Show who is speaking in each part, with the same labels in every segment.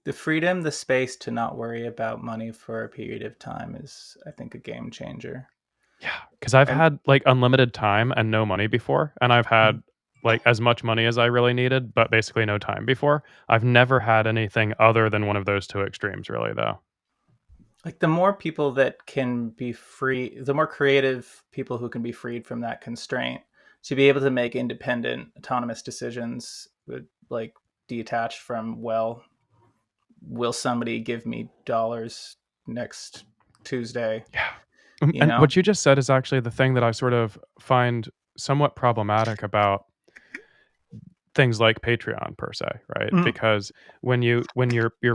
Speaker 1: The freedom, the space to not worry about money for a period of time is, I think, a game changer.
Speaker 2: Yeah, because I've
Speaker 1: And
Speaker 2: had like unlimited time and no money before, and I've had like as much money as I really needed, but basically no time before. I've never had anything other than one of those two extremes, really, though.
Speaker 1: like the more people that can be free, the more creative people who can be freed from that constraint to be able to make independent, autonomous decisions, like detached from, well, will somebody give me dollars next Tuesday?
Speaker 2: Yeah.
Speaker 1: You
Speaker 2: And
Speaker 1: know?
Speaker 2: what you just said is actually the thing that I sort of find somewhat problematic about things like Patreon per se, right?
Speaker 1: Mm.
Speaker 2: Because when your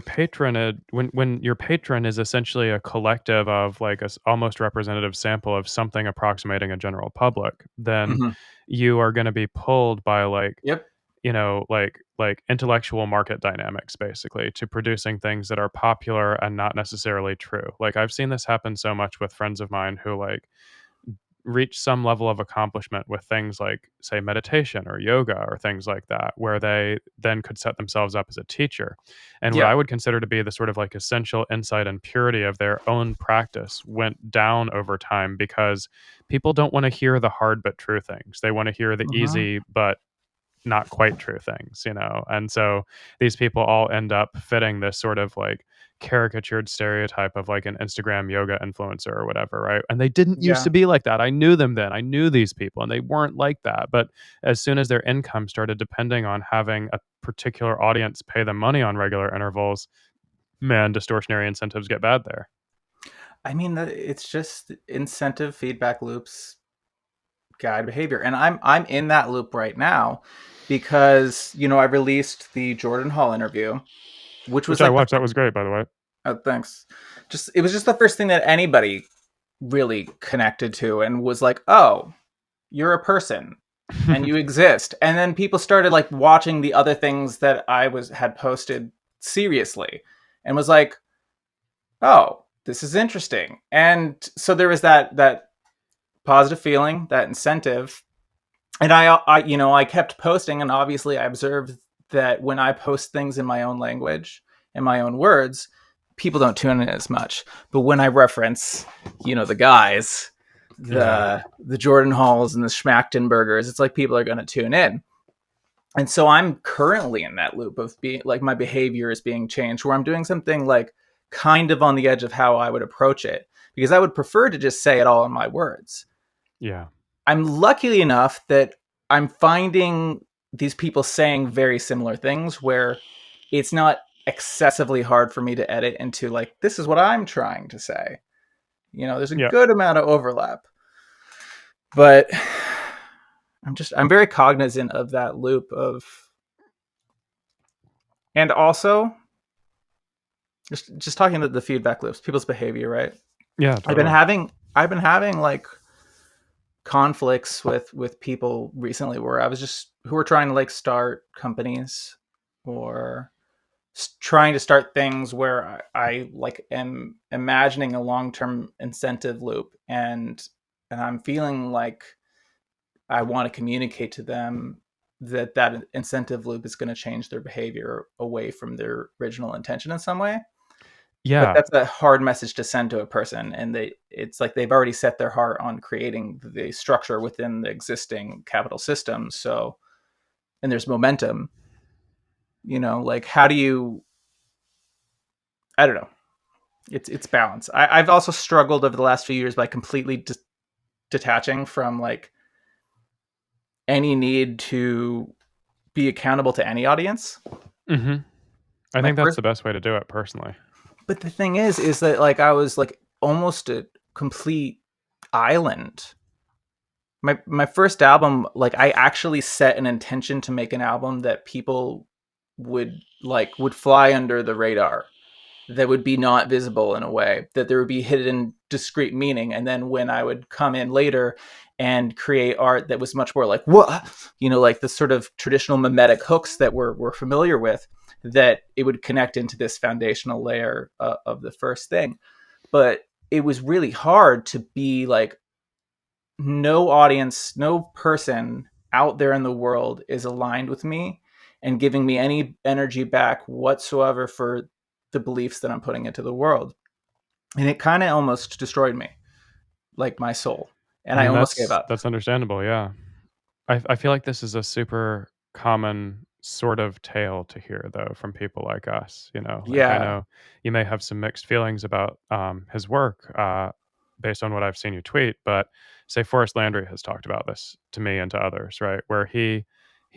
Speaker 2: patronage when your patron is essentially a collective of like a almost representative sample of something approximating a general public, then
Speaker 1: Hmm.
Speaker 2: you are going to be pulled by like
Speaker 1: Yep.
Speaker 2: like intellectual market dynamics basically to producing things that are popular and not necessarily true. Like I've seen this happen so much with friends of mine who like reach some level of accomplishment with things like say meditation or yoga or things like that where they then could set themselves up as a teacher, and what
Speaker 1: Yeah.
Speaker 2: I would consider to be the sort of like essential insight and purity of their own practice went down over time because people don't want to hear the hard but true things. They want to hear the
Speaker 1: Hmm.
Speaker 2: easy but not quite true things, you know? And so these people all end up fitting this sort of like caricatured stereotype of like an Instagram yoga influencer or whatever, right? And they didn't used
Speaker 1: Yeah.
Speaker 2: to be like that. I knew them then. I knew these people and they weren't like that. But as soon as their income started depending on having a particular audience pay them money on regular intervals, man, distortionary incentives get bad there.
Speaker 1: I mean, it's just incentive feedback loops guide behavior, and I'm in that loop right now because I released the Jordan Hall interview, which
Speaker 2: Which
Speaker 1: was
Speaker 2: I
Speaker 1: like the
Speaker 2: watched. That was great, by the way.
Speaker 1: thanks. Just it was just the first thing that anybody really connected to and was like, "Oh, you're a person and you exist." And then people started like watching the other things that I was had posted seriously and was like, "Oh, this is interesting." And so there was that positive feeling, that incentive. And I kept posting, and obviously I observed that when I post things in my own language, in my own words, people don't tune in as much. But when I reference, the guys,
Speaker 2: Yeah.
Speaker 1: the Jordan Halls and the Schmachtenbergers, it's like people are going to tune in. And so I'm currently in that loop of being like my behavior is being changed, where I'm doing something like kind of on the edge of how I would approach it, because I would prefer to just say it all in my words.
Speaker 2: Yeah.
Speaker 1: I'm lucky enough that I'm finding these people saying very similar things where it's not excessively hard for me to edit into like, this is what I'm trying to say. There's a
Speaker 2: Yeah.
Speaker 1: good amount of overlap, but I'm very cognizant of that loop of, and also just talking to the feedback loops, people's behavior, right?
Speaker 2: Yeah,
Speaker 1: I've been
Speaker 2: totally.
Speaker 1: having, I've been having like conflicts with people recently where I was just who were trying to like start companies or trying to start things where I like am imagining a long-term incentive loop, and I'm feeling like I want to communicate to them that incentive loop is going to change their behavior away from their original intention in some way. But
Speaker 2: Yeah.
Speaker 1: that's a hard message to send to a person, and it's like they've already set their heart on creating the structure within the existing capital system. So, and there's momentum, like how do you, I don't know, it's balance. I've also struggled over the last few years by completely detaching from like any need to be accountable to any audience.
Speaker 2: Hmm. I
Speaker 1: My
Speaker 2: think that's
Speaker 1: first,
Speaker 2: the best way to do it personally.
Speaker 1: but the thing is that like I was like almost a complete island. My first album, like I actually set an intention to make an album that people would fly under the radar, that would be not visible in a way, that there would be hidden discrete meaning. And then when I would come in later and create art that was much more like what, like the sort of traditional mimetic hooks that we're familiar with, that it would connect into this foundational layer of the first thing. But it was really hard to be like, no audience, no person out there in the world is aligned with me and giving me any energy back whatsoever for the beliefs that I'm putting into the world. And it kind of almost destroyed me, like my soul.
Speaker 2: I
Speaker 1: And I
Speaker 2: mean,
Speaker 1: almost gave up.
Speaker 2: that's understandable. Yeah. I feel like this is a super common sort of tale to hear though from people like us. Like I
Speaker 1: Yeah.
Speaker 2: know you may have some mixed feelings about his work based on what I've seen you tweet, but say Forrest Landry has talked about this to me and to others, right? Where he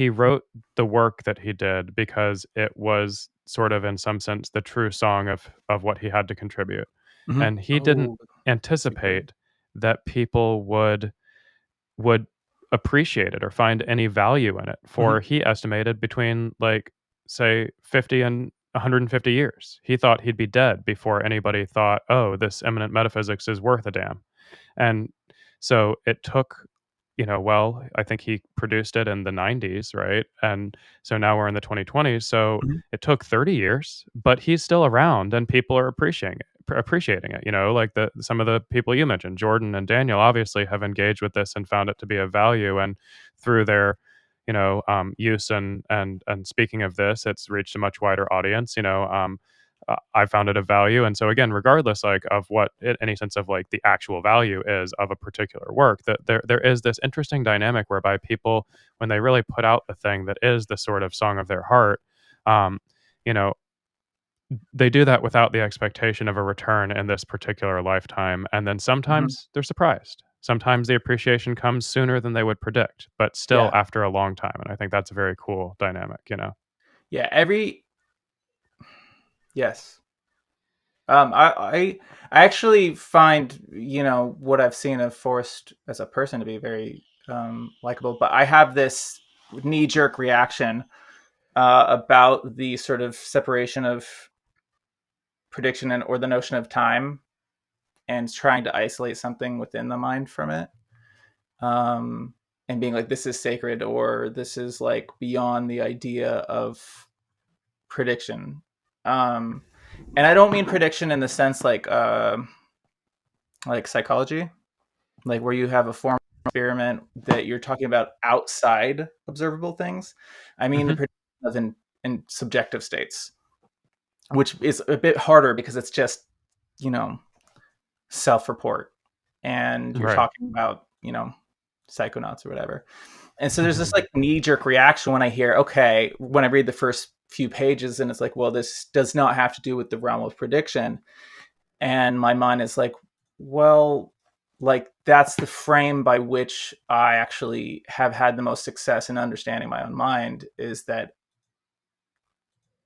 Speaker 2: wrote the work that he did because it was sort of in some sense the true song of what he had to contribute,
Speaker 1: Mm-hmm.
Speaker 2: and he didn't
Speaker 1: Oh, that's a good.
Speaker 2: anticipate that people would appreciate it or find any value in it
Speaker 1: Mm-hmm.
Speaker 2: for he estimated between like say 50 and 150 years. He thought he'd be dead before anybody thought, "Oh, this eminent metaphysics is worth a damn." And so it took, well, I think he produced it in the 90s, right? And so now we're in the 2020s. So
Speaker 1: Mm-hmm.
Speaker 2: it took 30 years, but he's still around and people are appreciating it. Like the some of the people you mentioned, Jordan and Daniel, obviously have engaged with this and found it to be of value. And through their use and speaking of this, it's reached a much wider audience. I found it of value. And so again, regardless like of what any sense of like the actual value is of a particular work, that there is this interesting dynamic whereby people, when they really put out the thing that is the sort of song of their heart, um, you know, they do that without the expectation of a return in this particular lifetime. And then
Speaker 1: Mm-hmm.
Speaker 2: sometimes they're surprised. Sometimes the appreciation comes sooner than they would predict, but still
Speaker 1: Yeah.
Speaker 2: after a long time. And I think that's a very cool dynamic.
Speaker 1: Yeah. Yes. I actually find, what I've seen of Forrest as a person to be very likable, but I have this knee jerk reaction about the sort of separation of prediction and or the notion of time and trying to isolate something within the mind from it. Um, and being like, this is sacred or this is like beyond the idea of prediction. Um, and I don't mean prediction in the sense like psychology, like where you have a form of experiment that you're talking about outside observable things. I mean the
Speaker 2: Hmm.
Speaker 1: prediction of in subjective states, which is a bit harder because it's just, you know, self-report and you're
Speaker 2: Right.
Speaker 1: talking about, psychonauts or whatever. And so there's this like knee-jerk reaction when I hear, okay, when I read the first few pages and it's like, well, this does not have to do with the realm of prediction. And my mind is like, well, like that's the frame by which I actually have had the most success in understanding my own mind, is that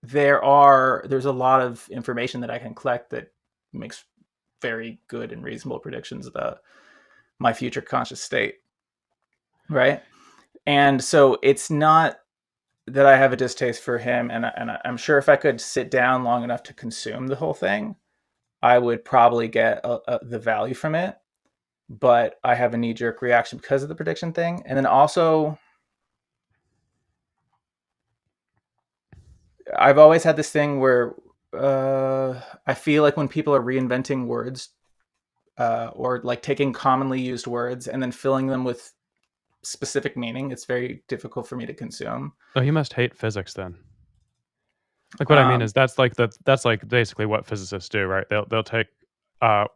Speaker 1: there's a lot of information that I can collect that makes very good and reasonable predictions about my future conscious state, right? And so it's not that I have a distaste for him, and I'm sure if I could sit down long enough to consume the whole thing, I would probably get the value from it. But I have a knee jerk reaction because of the prediction thing, and then also I've always had this thing where I feel like when people are reinventing words or like taking commonly used words and then filling them with specific meaning, it's very difficult for me to consume.
Speaker 2: Oh, you must hate physics then. Like what I mean
Speaker 1: Um,
Speaker 2: is that's like basically what physicists do, right? They'll take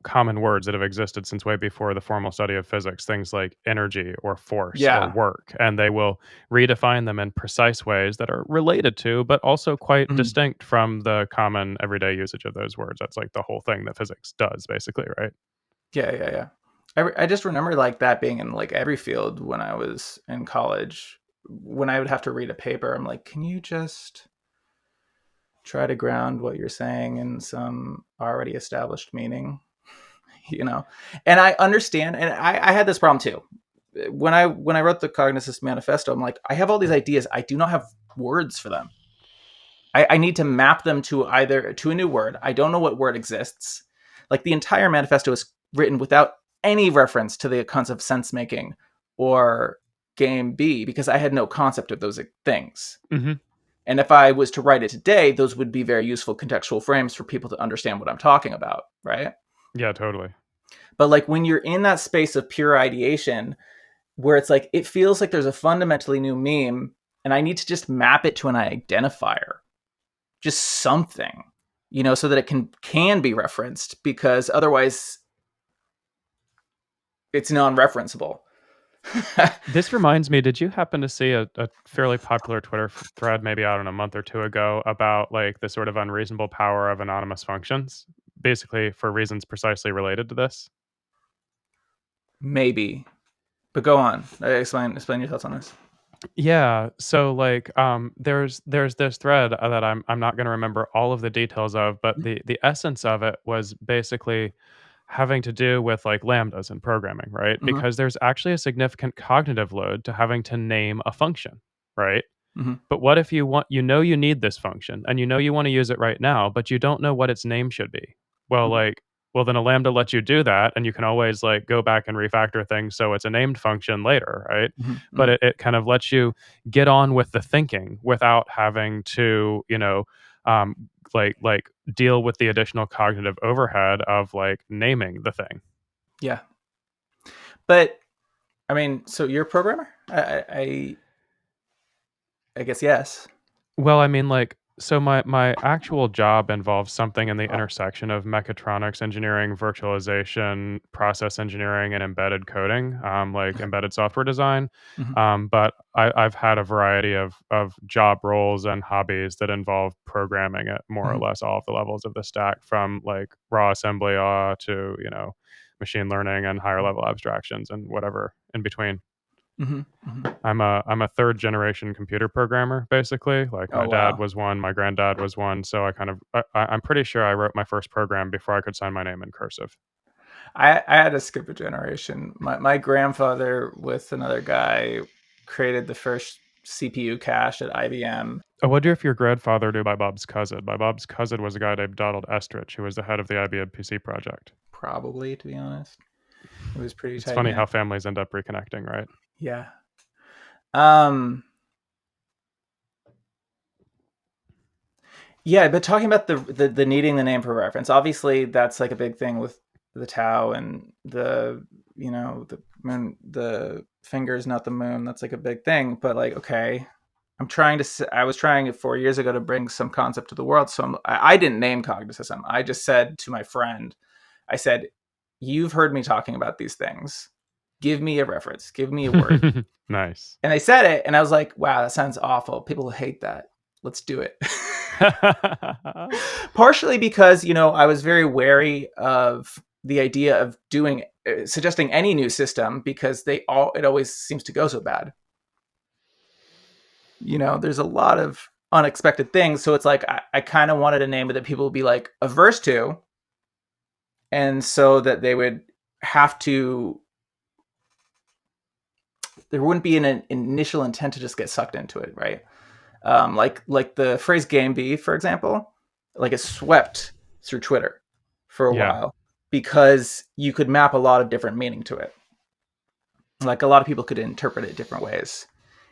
Speaker 2: common words that have existed since way before the formal study of physics, things like energy or force or
Speaker 1: yeah.
Speaker 2: work, and they will redefine them in precise ways that are related to, but also quite
Speaker 1: Mhm.
Speaker 2: distinct from the common everyday usage of those words. That's like the whole thing that physics does, basically, right?
Speaker 1: Yeah, yeah, yeah. I just remember like that being in like every field when I was in college. When I would have to read a paper, I'm like, can you just try to ground what you're saying in some already established meaning? you know and I understand, and I had this problem too when I wrote the Cognoscist Manifesto. I'm like, I have all these ideas, I do not have words for them. I need to map them to either to a new word. I don't know what word exists. Like the entire manifesto is written without any reference to the concept of sense making or game B, because I had no concept of those things.
Speaker 2: Hmm.
Speaker 1: And if I was to write it today, those would be very useful contextual frames for people to understand what I'm talking about, right?
Speaker 2: Yeah, totally.
Speaker 1: But like when you're in that space of pure ideation where it's like it feels like there's a fundamentally new meme and I need to just map it to an identifier, just something, so that it can be referenced, because otherwise it's non-referenceable.
Speaker 2: This reminds me, did you happen to see a fairly popular Twitter thread maybe out on a month or two ago about like the sort of unreasonable power of anonymous functions, basically for reasons precisely related to this?
Speaker 1: Maybe, but go on. Explain your thoughts on this.
Speaker 2: Yeah, so like there's this thread that I'm not going to remember all of the details of, but the essence of it was basically having to do with like lambdas in programming, right?
Speaker 1: Mm-hmm.
Speaker 2: Because there's actually a significant cognitive load to having to name a function, right?
Speaker 1: Mm-hmm.
Speaker 2: But what if you need this function and you want to use it right now, but you don't know what its name should be? Well,
Speaker 1: Mm-hmm.
Speaker 2: like, well, then a lambda lets you do that, and you can always like go back and refactor things so it's a named function later, right? But
Speaker 1: Mm-hmm.
Speaker 2: it kind of lets you get on with the thinking without having to, um, like deal with the additional cognitive overhead of like naming the thing.
Speaker 1: Yeah, but I mean, so you're a programmer? I guess yes.
Speaker 2: Well, I mean, like, so my actual job involves something in the intersection of mechatronics engineering, virtualization, process engineering, and embedded coding, like
Speaker 1: Okay.
Speaker 2: embedded software design.
Speaker 1: Mm-hmm.
Speaker 2: But I've had a variety of job roles and hobbies that involve programming at more or
Speaker 1: Mm-hmm.
Speaker 2: less all of the levels of the stack, from like raw assembly to machine learning and higher level abstractions and whatever in between.
Speaker 1: Mm-hmm. Mm-hmm.
Speaker 2: I'm a third generation computer programmer, basically. Like my
Speaker 1: Oh
Speaker 2: dad
Speaker 1: wow.
Speaker 2: was one, my granddad was one, so I'm pretty sure I wrote my first program before I could sign my name in cursive.
Speaker 1: I had to skip a generation. My grandfather with another guy created the first CPU cache at IBM.
Speaker 2: I wonder if your grandfather knew my mom's cousin. My mom's cousin was a guy named Donald Estrich, who was the head of the IBM PC project.
Speaker 1: Probably, to be honest, it was pretty
Speaker 2: It's
Speaker 1: tight
Speaker 2: funny how
Speaker 1: knit.
Speaker 2: families end up reconnecting, right?
Speaker 1: Yeah. Um. Yeah, but talking about the needing the name for reference, obviously that's like a big thing with the Tau and the moon, the fingers, not the moon. That's like a big thing. But like, okay, I was trying it 4 years ago to bring some concept to the world. So I didn't name cognitism. I just said to my friend, I said, "You've heard me talking about these things. Give me a reference. Give me a word."
Speaker 2: Nice.
Speaker 1: And they said it, and I was like, "Wow, that sounds awful. People hate that. Let's do it." Partially because I was very wary of the idea of doing suggesting any new system, because it always seems to go so bad. There's a lot of unexpected things, so it's like I kind of wanted a name that people would be like averse to, and so that they would have to there wouldn't be an initial intent to just get sucked into it, right? Like the phrase "game B," for example, like it swept through Twitter for a
Speaker 2: Yeah.
Speaker 1: while because you could map a lot of different meaning to it. Like a lot of people could interpret it different ways.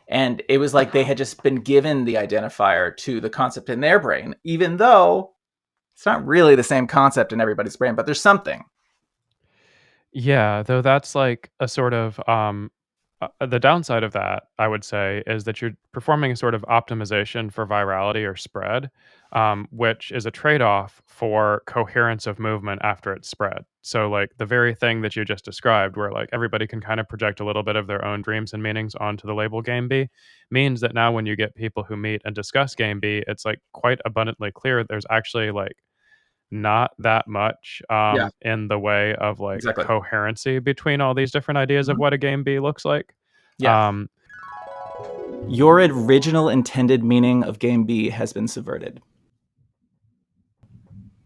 Speaker 1: And it was like they had just been given the identifier to the concept in their brain, even though it's not really the same concept in everybody's brain, but there's something.
Speaker 2: Yeah, though that's like a sort of the downside of that, I would say, is that you're performing a sort of optimization for virality or spread, which is a trade-off for coherence of movement after it's spread. So, like the very thing that you just described, where like everybody can kind of project a little bit of their own dreams and meanings onto the label Game B, means that now when you get people who meet and discuss Game B, it's like quite abundantly clear there's actually like not that much
Speaker 1: Yeah,
Speaker 2: in the way of like
Speaker 1: exactly.
Speaker 2: coherency between all these different ideas of
Speaker 1: Mhm.
Speaker 2: what a game B looks like.
Speaker 1: Yeah.
Speaker 2: Um,
Speaker 1: Your original intended meaning of game B has been subverted.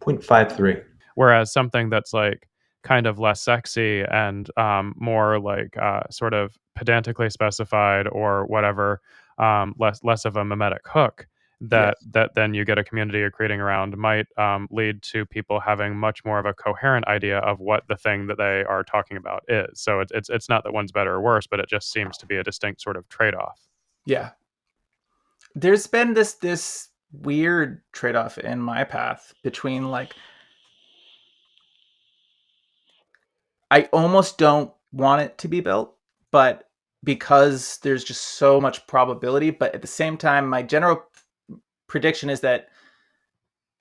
Speaker 3: 0.53.
Speaker 2: Whereas something that's like kind of less sexy and more like sort of pedantically specified or whatever, less of a mimetic hook that
Speaker 1: Yes.
Speaker 2: that then you get a community you're creating around might lead to people having much more of a coherent idea of what the thing that they are talking about is. So it's not that one's better or worse, but it just seems to be a distinct sort of trade off.
Speaker 1: Yeah. There's been this weird trade-off in my path between like I almost don't want it to be built, but because there's just so much probability, but at the same time my general prediction is that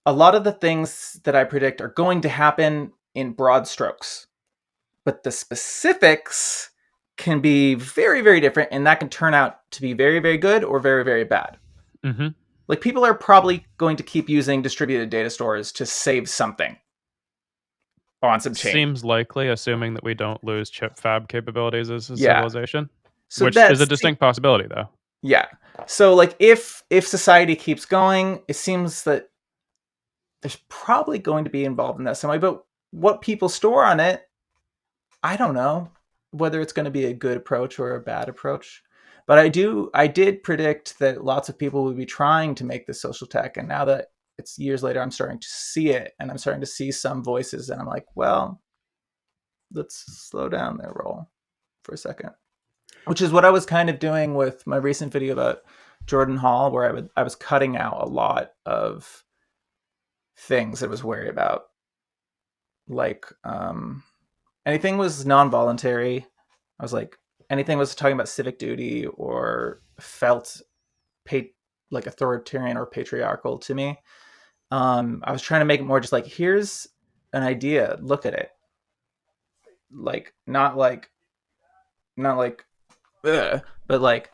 Speaker 1: a lot of the things that I predict are going to happen in broad strokes, but the specifics can be very, very different, and that can turn out to be very, very good or very, very bad.
Speaker 2: Mm-hmm.
Speaker 1: Like people are probably going to keep using distributed data stores to save something on some chain.
Speaker 2: Seems likely, assuming that we don't lose chip fab capabilities as a
Speaker 1: Yeah.
Speaker 2: civilization,
Speaker 1: So
Speaker 2: which is a
Speaker 1: that's
Speaker 2: distinct possibility, though.
Speaker 1: yeah. So like if society keeps going, it seems that there's probably going to be involved in that some way. But what people store on it, I don't know whether it's going to be a good approach or a bad approach. But I did predict that lots of people would be trying to make this social tech, and now that it's years later, I'm starting to see it, and I'm starting to see some voices, and I'm like, well, let's slow down their roll for a second. Which is what I was kind of doing with my recent video about Jordan Hall, where I was cutting out a lot of things I was worried about, like anything was non-voluntary. I was like, anything was talking about civic duty or felt pa- like authoritarian or patriarchal to me. I was trying to make it more just like, here's an idea, look at it, like not like ugh, but like,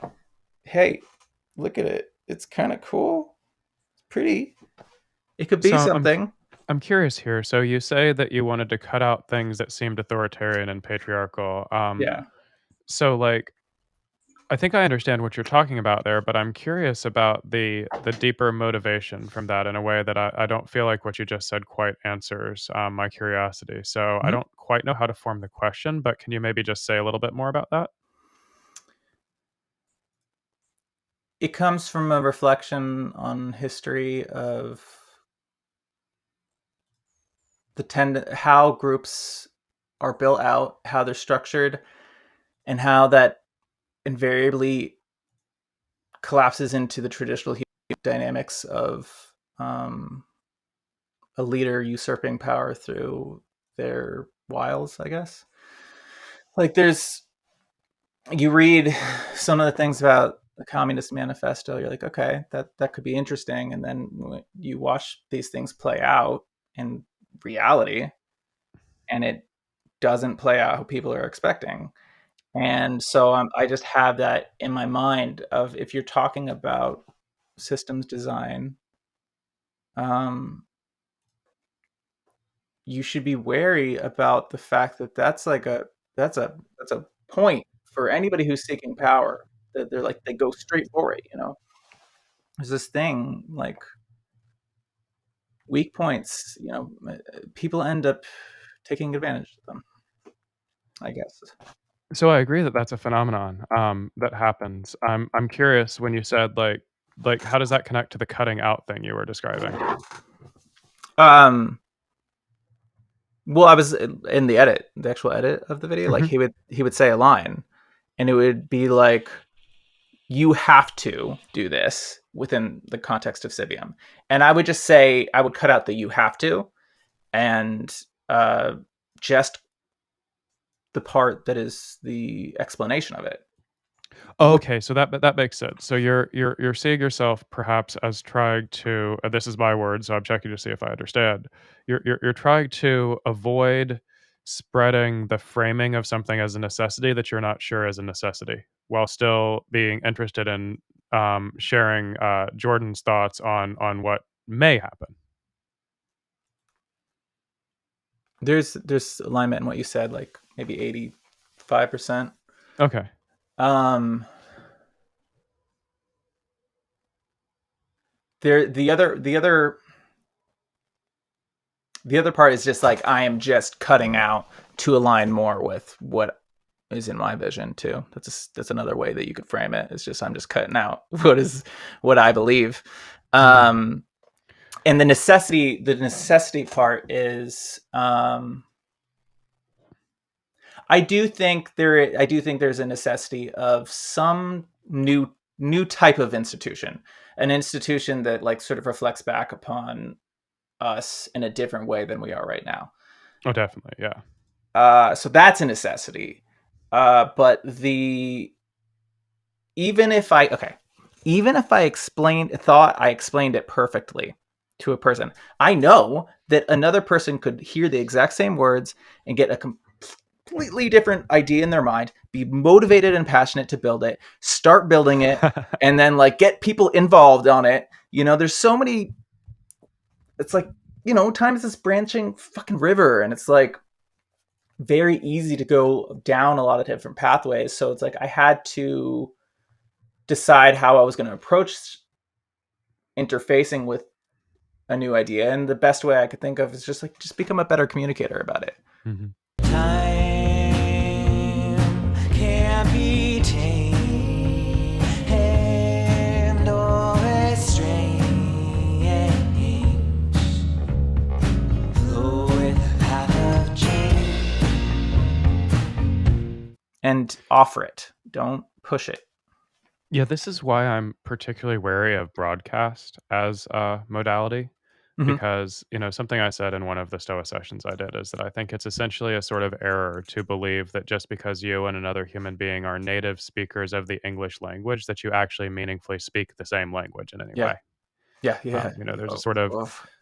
Speaker 1: hey, look at it, it's kind of cool, it's pretty, it could be
Speaker 2: So
Speaker 1: something.
Speaker 2: I'm curious here. So you say that you wanted to cut out things that seemed authoritarian and patriarchal.
Speaker 1: Yeah.
Speaker 2: So like I think I understand what you're talking about there, but I'm curious about the deeper motivation from that in a way that I don't feel like what you just said quite answers my curiosity. So I
Speaker 1: Mhm.
Speaker 2: don't quite know how to form the question, but can you maybe just say a little bit more about that?
Speaker 1: It comes from a reflection on history of how groups are built out, how they're structured, and how that invariably collapses into the traditional dynamics of a leader usurping power through their wiles, I guess. Like there's you read some of the things about the Communist Manifesto, you're like, okay, that could be interesting, and then you watch these things play out in reality, and it doesn't play out how people are expecting. And so I just have that in my mind of if you're talking about systems design, um, you should be wary about the fact that that's a point for anybody who's seeking power. That they're like they go straight for it. You know, there's this thing like weak points. You know, people end up taking advantage of them, I guess.
Speaker 2: So I agree that that's a phenomenon that happens. I'm curious when you said like how does that connect to the cutting out thing you were describing?
Speaker 1: Um, well, I was in the edit, the actual edit of the video. Like
Speaker 2: Hmm.
Speaker 1: he would say a line, and it would be like, "You have to do this within the context of Civium," and I would just say I would cut out the "you have to" and just the part that is the explanation of it.
Speaker 2: Oh,
Speaker 1: Which,
Speaker 2: okay, so that makes sense. So you're seeing yourself perhaps as trying to this is my word, so I'm checking to see if I understand. You're trying to avoid spreading the framing of something as a necessity that you're not sure is a necessity, while still being interested in sharing Jordan's thoughts on what may happen.
Speaker 1: there's alignment in what you said, like maybe 85%.
Speaker 2: Okay.
Speaker 1: Um, there the other part is just like I am just cutting out to align more with what is in my vision too. That's another way that you could frame it. It's just I'm just cutting out what I believe.
Speaker 2: Hmm.
Speaker 1: Um, and the necessity part is I do think there's a necessity of some new type of institution, an institution that like sort of reflects back upon us in a different way than we are right now.
Speaker 2: Oh, definitely. Yeah.
Speaker 1: So that's a necessity. But the even if I okay, even if I explained it perfectly, to a person. I know that another person could hear the exact same words and get a completely different idea in their mind, be motivated and passionate to build it, start building it, and then like get people involved on it. There's so many. It's like, time is this branching fucking river, and it's like very easy to go down a lot of different pathways. So it's like I had to decide how I was going to approach interfacing with a new idea, and the best way I could think of is just become a better communicator about it.
Speaker 2: Mm-hmm.
Speaker 3: Time can't be tamed or restrained. Flow with the path of change.
Speaker 1: And offer it. Don't push it.
Speaker 2: Yeah, this is why I'm particularly wary of broadcast as a modality. Because, something I said in one of the Stoa sessions I did is that I think it's essentially a sort of error to believe that just because you and another human being are native speakers of the English language, that you actually meaningfully speak the same language in any
Speaker 1: Yeah.
Speaker 2: way.
Speaker 1: Yeah.
Speaker 2: There's a sort of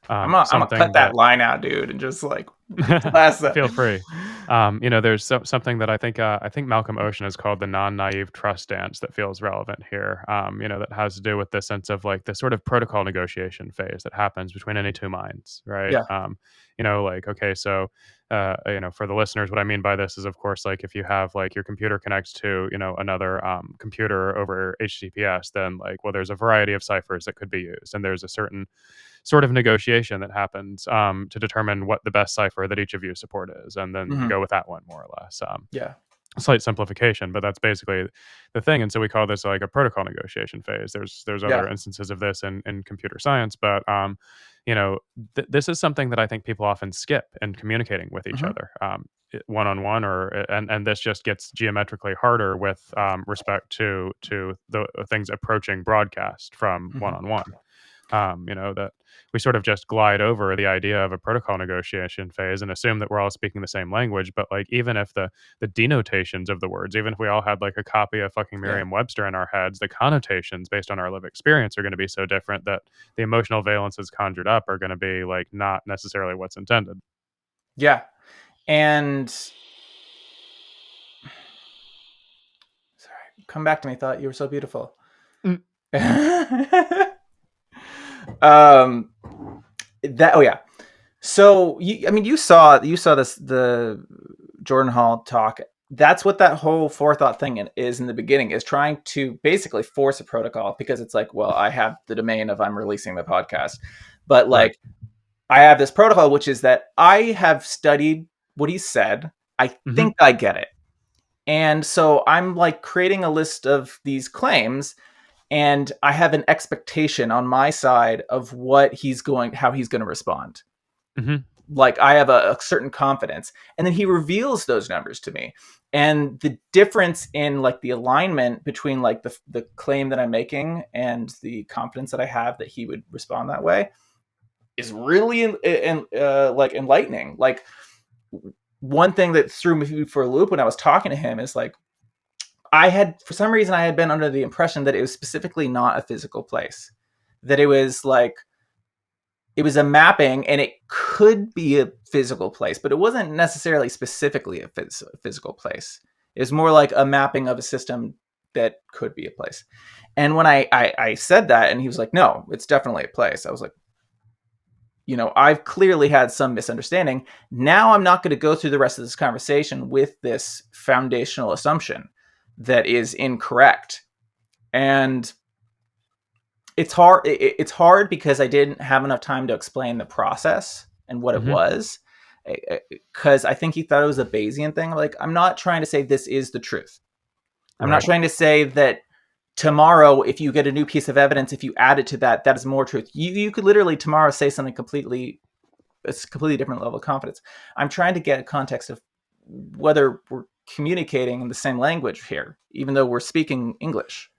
Speaker 1: I'm gonna cut that line out, dude, and just like blast that.
Speaker 2: Feel free. There's something that I think Malcolm Ocean has called the non-naive trust dance that feels relevant here. That has to do with the sense of like the sort of protocol negotiation phase that happens between any two minds, right?
Speaker 1: Yeah.
Speaker 2: Okay, so for the listeners, what I mean by this is, of course, like if you have like your computer connects to another computer over HTTPS, then like, well, there's a variety of ciphers that could be used, and there's a certain sort of negotiation that happens to determine what the best cipher that each of you support is, and then you go with that one, more or less.
Speaker 1: Yeah.
Speaker 2: Slight simplification, but that's basically the thing. And so we call this like a protocol negotiation phase. There's other instances of this in computer science, but this is something that I think people often skip in communicating with each other, one-on-one, and this just gets geometrically harder with respect to the things approaching broadcast from one-on-one. That we sort of just glide over the idea of a protocol negotiation phase and assume that we're all speaking the same language. But like, even if the denotations of the words, even if we all had like a copy of fucking Merriam-Webster in our heads, the connotations based on our lived experience are going to be so different that the emotional valences conjured up are going to be like not necessarily what's intended.
Speaker 1: Yeah. And sorry, come back to me. Thought you were so beautiful. So you saw this, the Jordan Hall talk. That's what that whole forethought thing is in the beginning, is trying to basically force a protocol, because it's like, well, I have the domain of I'm releasing the podcast, but like I have this protocol, which is that I have studied what he said. I think I get it. And so I'm like creating a list of these claims, and I have an expectation on my side of how he's going to respond. Like I have a certain confidence, and then he reveals those numbers to me, and the difference in like the alignment between like the claim that I'm making and the confidence that I have that he would respond that way is really like enlightening. Like, one thing that threw me for a loop when I was talking to him is like, for some reason I had been under the impression that it was specifically not a physical place, that it was like, it was a mapping, and it could be a physical place, but it wasn't necessarily specifically a physical place. It was more like a mapping of a system that could be a place. And when I said that, and he was like, no, it's definitely a place, I was like, I've clearly had some misunderstanding. Now I'm not going to go through the rest of this conversation with this foundational assumption that is incorrect. And it's hard. It's hard because I didn't have enough time to explain the process and what it was, because I think he thought it was a Bayesian thing. Like, I'm not trying to say this is the truth. I'm not trying to say that tomorrow, if you get a new piece of evidence, if you add it to that is more truth. You could literally tomorrow say something it's a completely different level of confidence. I'm trying to get a context of whether we're communicating in the same language here, even though we're speaking English.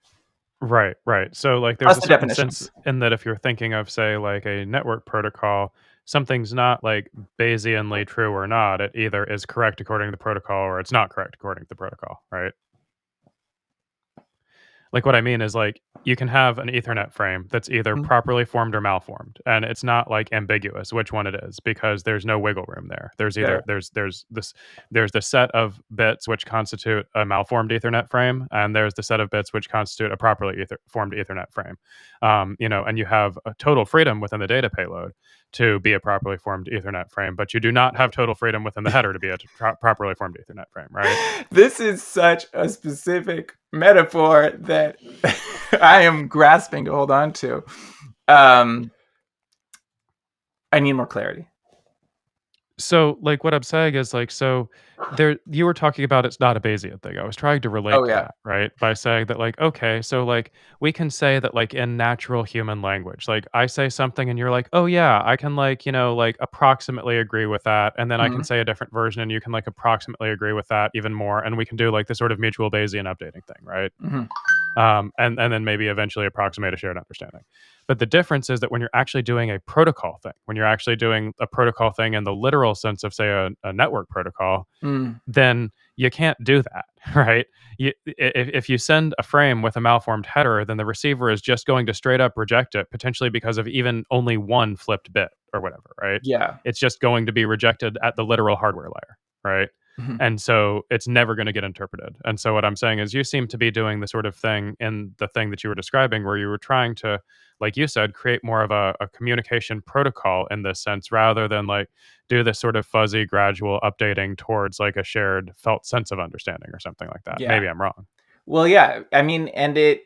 Speaker 2: Right. So like, there's a certain sense in that if you're thinking of, say, like a network protocol, something's not like Bayesianly true or not. It either is correct according to the protocol, or it's not correct according to the protocol, right? Like what I mean is like you can have an Ethernet frame that's either
Speaker 1: Mhm.
Speaker 2: properly formed or malformed, and it's not like ambiguous which one it is because there's no wiggle room there. There's
Speaker 1: Yeah.
Speaker 2: either there's the set of bits which constitute a malformed Ethernet frame, and there's the set of bits which constitute a properly formed Ethernet frame. And you have a total freedom within the data payload to be a properly formed Ethernet frame, but you do not have total freedom within the header to be a properly formed Ethernet frame, right?
Speaker 1: This is such a specific metaphor that I am grasping to hold on to. I need more clarity.
Speaker 2: So, like, what I'm saying is, like, so there, you were talking about it's not a Bayesian thing. I was trying to relate
Speaker 1: Oh
Speaker 2: to
Speaker 1: yeah.
Speaker 2: that, right? By saying that, like, okay, so, like, we can say that, like, in natural human language, like, I say something and you're like, oh, yeah, I can, like, like, approximately agree with that. And then I can
Speaker 1: Mhm.
Speaker 2: say a different version and you can, like, approximately agree with that even more. And we can do, like, the sort of mutual Bayesian updating thing, right?
Speaker 1: Mhm.
Speaker 2: And then maybe eventually approximate a shared understanding. But the difference is that when you're actually doing a protocol thing, when you're actually doing a protocol thing in the literal sense of, say, a network protocol,
Speaker 1: Mm.
Speaker 2: then you can't do that, right? If you send a frame with a malformed header, then the receiver is just going to straight up reject it, potentially because of even only one flipped bit or whatever, right?
Speaker 1: Yeah.
Speaker 2: It's just going to be rejected at the literal hardware layer, right?
Speaker 1: Mhm.
Speaker 2: And so it's never going to get interpreted. And so what I'm saying is you seem to be doing the sort of thing in the thing that you were describing where you were trying to, like you said, create more of a communication protocol in this sense rather than like do this sort of fuzzy gradual updating towards like a shared felt sense of understanding or something like that.
Speaker 1: Yeah.
Speaker 2: Maybe I'm wrong.
Speaker 1: Well, yeah. I mean, and it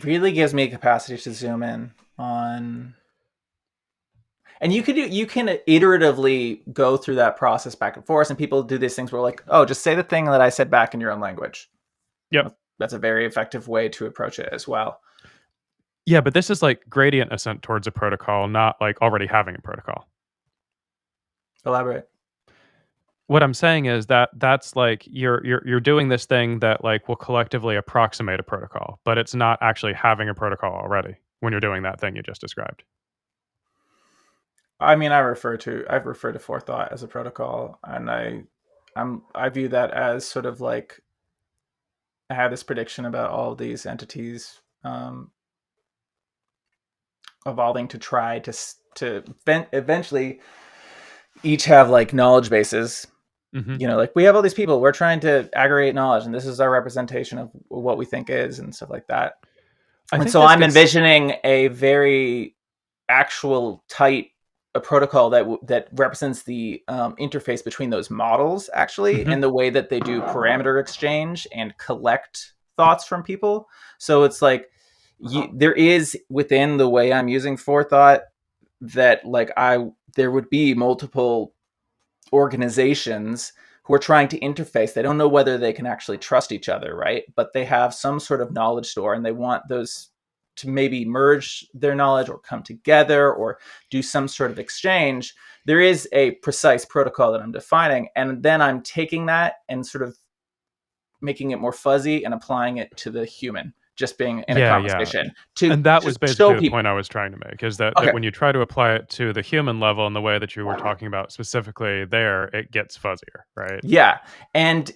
Speaker 1: really gives me a capacity to zoom in on, and you can iteratively go through that process back and forth, and people do these things where like, oh, just say the thing that I said back in your own language.
Speaker 2: Yep.
Speaker 1: That's a very effective way to approach it as well.
Speaker 2: Yeah, but this is like gradient ascent towards a protocol, not like already having a protocol.
Speaker 1: Elaborate.
Speaker 2: What I'm saying is that that's like you're doing this thing that like will collectively approximate a protocol, but it's not actually having a protocol already when you're doing that thing you just described.
Speaker 1: I mean, I've referred to forethought as a protocol, and I view that as sort of like I have this prediction about all of these entities evolving to try to eventually each have like knowledge bases.
Speaker 2: Hmm.
Speaker 1: Like we have all these people, we're trying to aggregate knowledge, and this is our representation of what we think is, and stuff like that.
Speaker 2: I
Speaker 1: And
Speaker 2: think
Speaker 1: so
Speaker 2: this
Speaker 1: I'm
Speaker 2: gets
Speaker 1: envisioning a very actual tight a protocol that represents the interface between those models actually,
Speaker 2: hmm
Speaker 1: and the way that they do parameter exchange and collect thoughts from people. So it's like there is within the way I'm using forethought that like there would be multiple organizations who are trying to interface. They don't know whether they can actually trust each other, right? But they have some sort of knowledge store, and they want those to maybe merge their knowledge or come together or do some sort of exchange. There is a precise protocol that I'm defining, and then I'm taking that and sort of making it more fuzzy and applying it to the human just being in a
Speaker 2: yeah, yeah.
Speaker 1: conversation to
Speaker 2: And that was
Speaker 1: just show
Speaker 2: basically the point
Speaker 1: people.
Speaker 2: I was trying to make is that
Speaker 1: Okay.
Speaker 2: when you try to apply it to the human level in the way that you were talking about specifically there, it gets fuzzier, right?
Speaker 1: Yeah. And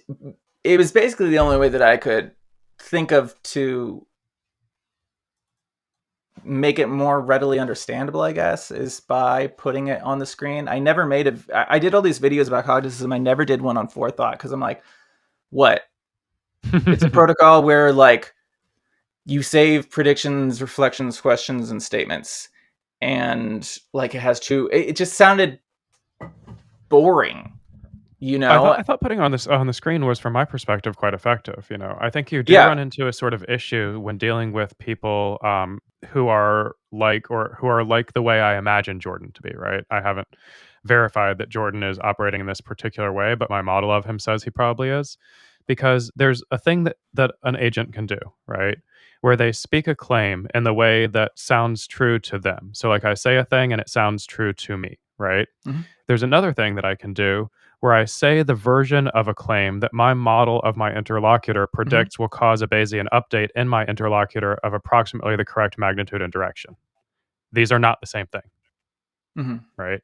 Speaker 1: it was basically the only way that I could think of to make it more readily understandable, I guess, is by putting it on the screen. I never made I did all these videos about cognitism. I never did one on forethought because I'm like, what? It's a protocol where like you save predictions, reflections, questions, and statements. And like it has it just sounded boring, you know?
Speaker 2: I thought putting on this on the screen was, from my perspective, quite effective. I think you do
Speaker 1: Yeah.
Speaker 2: run into a sort of issue when dealing with people who are like or who are like the way I imagine Jordan to be. Right? I haven't verified that Jordan is operating in this particular way, but my model of him says he probably is, because there's a thing that an agent can do, right? Where they speak a claim in the way that sounds true to them. So, like I say a thing and it sounds true to me, right?
Speaker 1: Mhm.
Speaker 2: There's another thing that I can do where I say the version of a claim that my model of my interlocutor
Speaker 1: Mhm.
Speaker 2: predicts will cause a Bayesian update in my interlocutor of approximately the correct magnitude and direction. These are not the same thing.
Speaker 1: Mhm.
Speaker 2: right?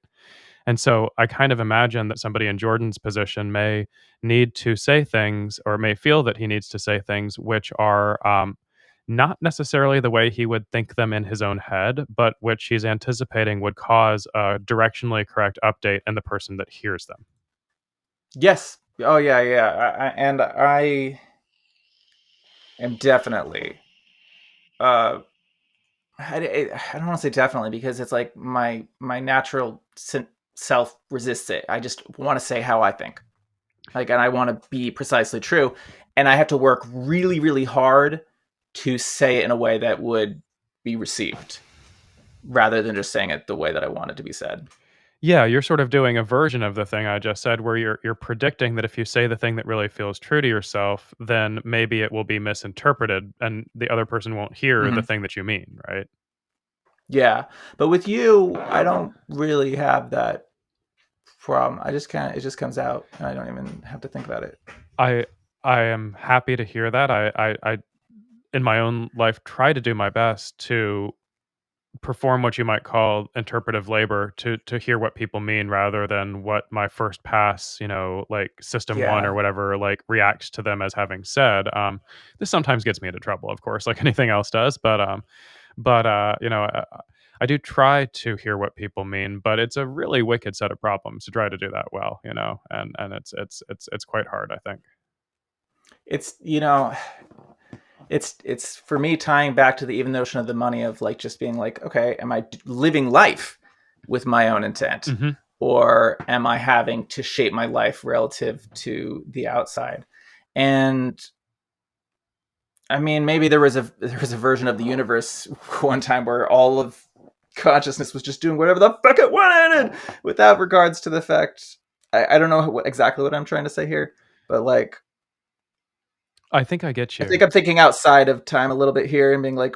Speaker 2: And so I kind of imagine that somebody in Jordan's position may need to say things or may feel that he needs to say things which are not necessarily the way he would think them in his own head, but which he's anticipating would cause a directionally correct update in the person that hears them.
Speaker 1: Yes. Oh yeah, yeah. And I am definitely uh I don't want to say definitely because it's like my natural self resists it. I just want to say how I think. Like, and I want to be precisely true, and I have to work really, really hard to say it in a way that would be received, rather than just saying it the way that I want it to be said.
Speaker 2: Yeah, you're sort of doing a version of the thing I just said where you're predicting that if you say the thing that really feels true to yourself, then maybe it will be misinterpreted and the other person won't hear the
Speaker 1: Hmm.
Speaker 2: thing that you mean, right?
Speaker 1: Yeah, but with you, I don't really have that problem. I just kind of it just comes out, and I don't even have to think about it.
Speaker 2: I I am happy to hear that. I in my own life try to do my best to perform what you might call interpretive labor to hear what people mean rather than what my first pass, like system one or
Speaker 1: Yeah,
Speaker 2: whatever, like reacts to them as having said. This sometimes gets me into trouble, of course, like anything else does, but I do try to hear what people mean, but it's a really wicked set of problems to try to do that well, and it's quite hard, I think.
Speaker 1: it's it's for me tying back to the even notion of the money of like just being like, okay, am I living life with my own intent,
Speaker 2: Hmm.
Speaker 1: or am I having to shape my life relative to the outside? And I mean, maybe there was a version of the universe one time where all of consciousness was just doing whatever the fuck it wanted, without regards to the fact. I don't know exactly what I'm trying to say here, but like
Speaker 2: I think I get
Speaker 1: I
Speaker 2: you.
Speaker 1: think I'm thinking outside of time a little bit here and being like,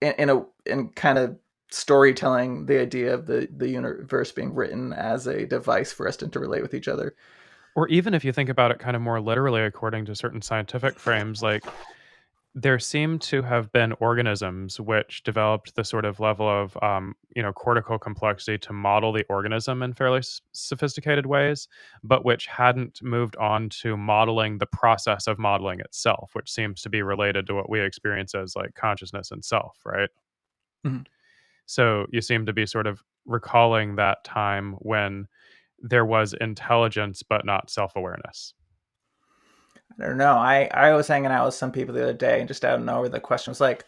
Speaker 1: in kind of storytelling the idea of the universe being written as a device for us to interrelate with each other.
Speaker 2: Or even if you think about it kind of more literally according to certain scientific frames, like there seem to have been organisms which developed the sort of level of cortical complexity to model the organism in fairly sophisticated ways, but which hadn't moved on to modeling the process of modeling itself, which seems to be related to what we experience as like consciousness and self, right?
Speaker 1: Mhm.
Speaker 2: So you seem to be sort of recalling that time when there was intelligence but not self-awareness.
Speaker 1: I don't know. I was hanging out with some people the other day, and just out of nowhere, the question was like,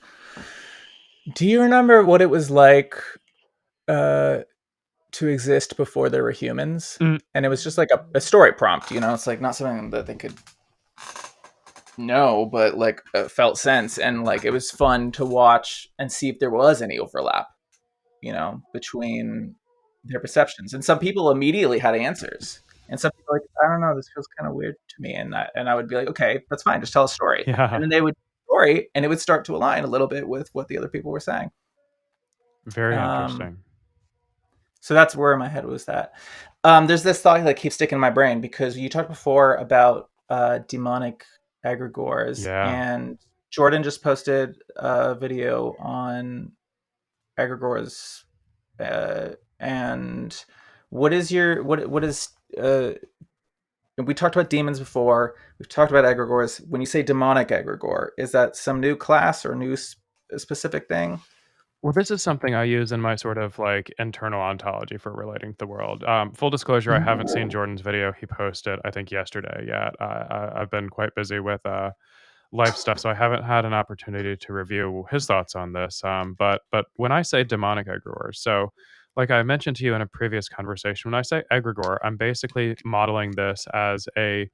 Speaker 1: "Do you remember what it was like uh, to exist before there were humans?"
Speaker 2: Mm,
Speaker 1: And it was just like a story prompt. It's like not something that they could know, but like felt sense, and like it was fun to watch and see if there was any overlap, between their perceptions. And some people immediately had answers. And some people were like, I don't know, this feels kind of weird to me. And I would be like, okay, that's fine, just tell a story. And
Speaker 2: yeah,
Speaker 1: then they would story, and it would start to align a little bit with what the other people were saying.
Speaker 2: very
Speaker 1: Um,
Speaker 2: interesting.
Speaker 1: so that's where my head was at. There's this thought that keeps sticking in my brain because you talked before about demonic egregores,
Speaker 2: Yeah.
Speaker 1: and Jordan just posted a video on egregores. And what is your what is we talked about demons before. We've talked about egregores. When you say demonic egregore, is that some new class or new specific thing?
Speaker 2: Well, this is something I use in my sort of like internal ontology for relating to the world. Full disclosure, I haven't seen
Speaker 1: Mhm.
Speaker 2: Jordan's video. He posted, I think, yesterday yet. I've been quite busy with life stuff, so I haven't had an opportunity to review his thoughts on this. But when I say demonic egregore, so like I mentioned to you in a previous conversation, when I say egregore, I'm basically modeling this as a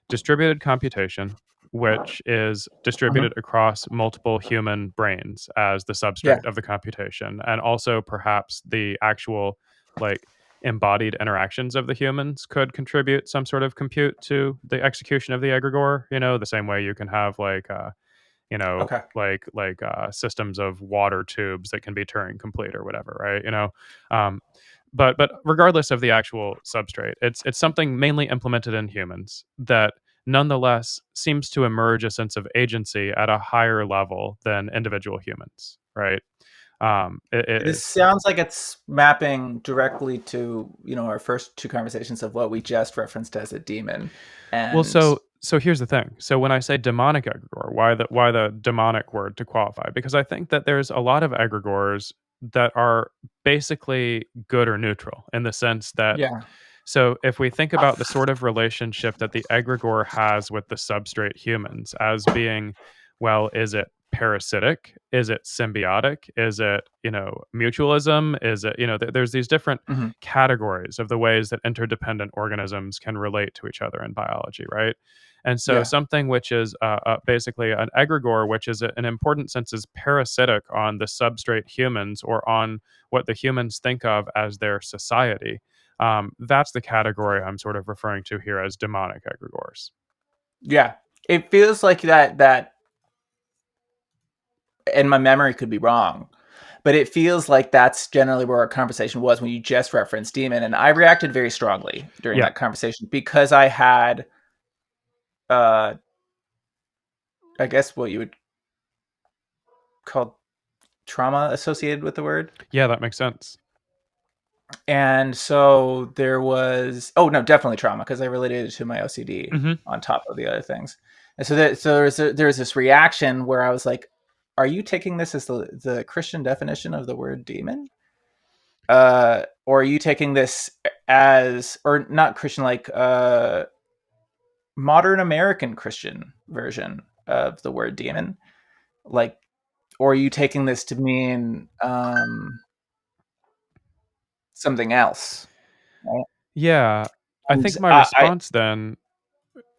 Speaker 2: distributed computation, which is
Speaker 1: Mhm.
Speaker 2: distributed across multiple human brains as the
Speaker 1: Yeah.
Speaker 2: substrate of the computation, and also perhaps the actual like embodied interactions of the humans could contribute some sort of compute to the execution of the egregore. The same way you can have
Speaker 1: Okay.
Speaker 2: systems of water tubes that can be Turing complete or whatever, right? Um, but regardless of the actual substrate, it's something mainly implemented in humans that nonetheless seems to emerge a sense of agency at a higher level than individual humans, right?
Speaker 1: This sounds like it's mapping directly to, our first two conversations of what we just referenced as a demon.
Speaker 2: Well,
Speaker 1: And
Speaker 2: so here's the thing. So when I say demonic egregore, why the demonic word to qualify? Because I think that there's a lot of egregores that are basically good or neutral in the sense that,
Speaker 1: yeah.
Speaker 2: so if we think about the sort of relationship that the egregore has with the substrate humans as being, well, is it parasitic? Is it symbiotic? Is it, mutualism? Is it, there's these different
Speaker 1: Mhm.
Speaker 2: categories of the ways that interdependent organisms can relate to each other in biology, right? And so
Speaker 1: Yeah.
Speaker 2: something which is basically an egregore, which is in important sense is parasitic on the substrate humans or on what the humans think of as their society. That's the category I'm sort of referring to here as demonic egregores.
Speaker 1: Yeah. It feels like that, and my memory could be wrong, but it feels like that's generally where our conversation was when you just referenced demon, and I reacted very strongly during
Speaker 2: Yeah.
Speaker 1: that conversation because I had, uh, I guess what you would call trauma associated with the word.
Speaker 2: Yeah, that makes sense.
Speaker 1: And so there was, oh no, definitely trauma because I related it to my OCD
Speaker 2: Hmm.
Speaker 1: on top of the other things. And so there's this reaction where I was like, are you taking this as the Christian definition of the word demon? Or are you taking this as, or not Christian, like modern American Christian version of the word demon? Like, or are you taking this to mean something else? Right?
Speaker 2: Yeah. I
Speaker 1: And
Speaker 2: think my response then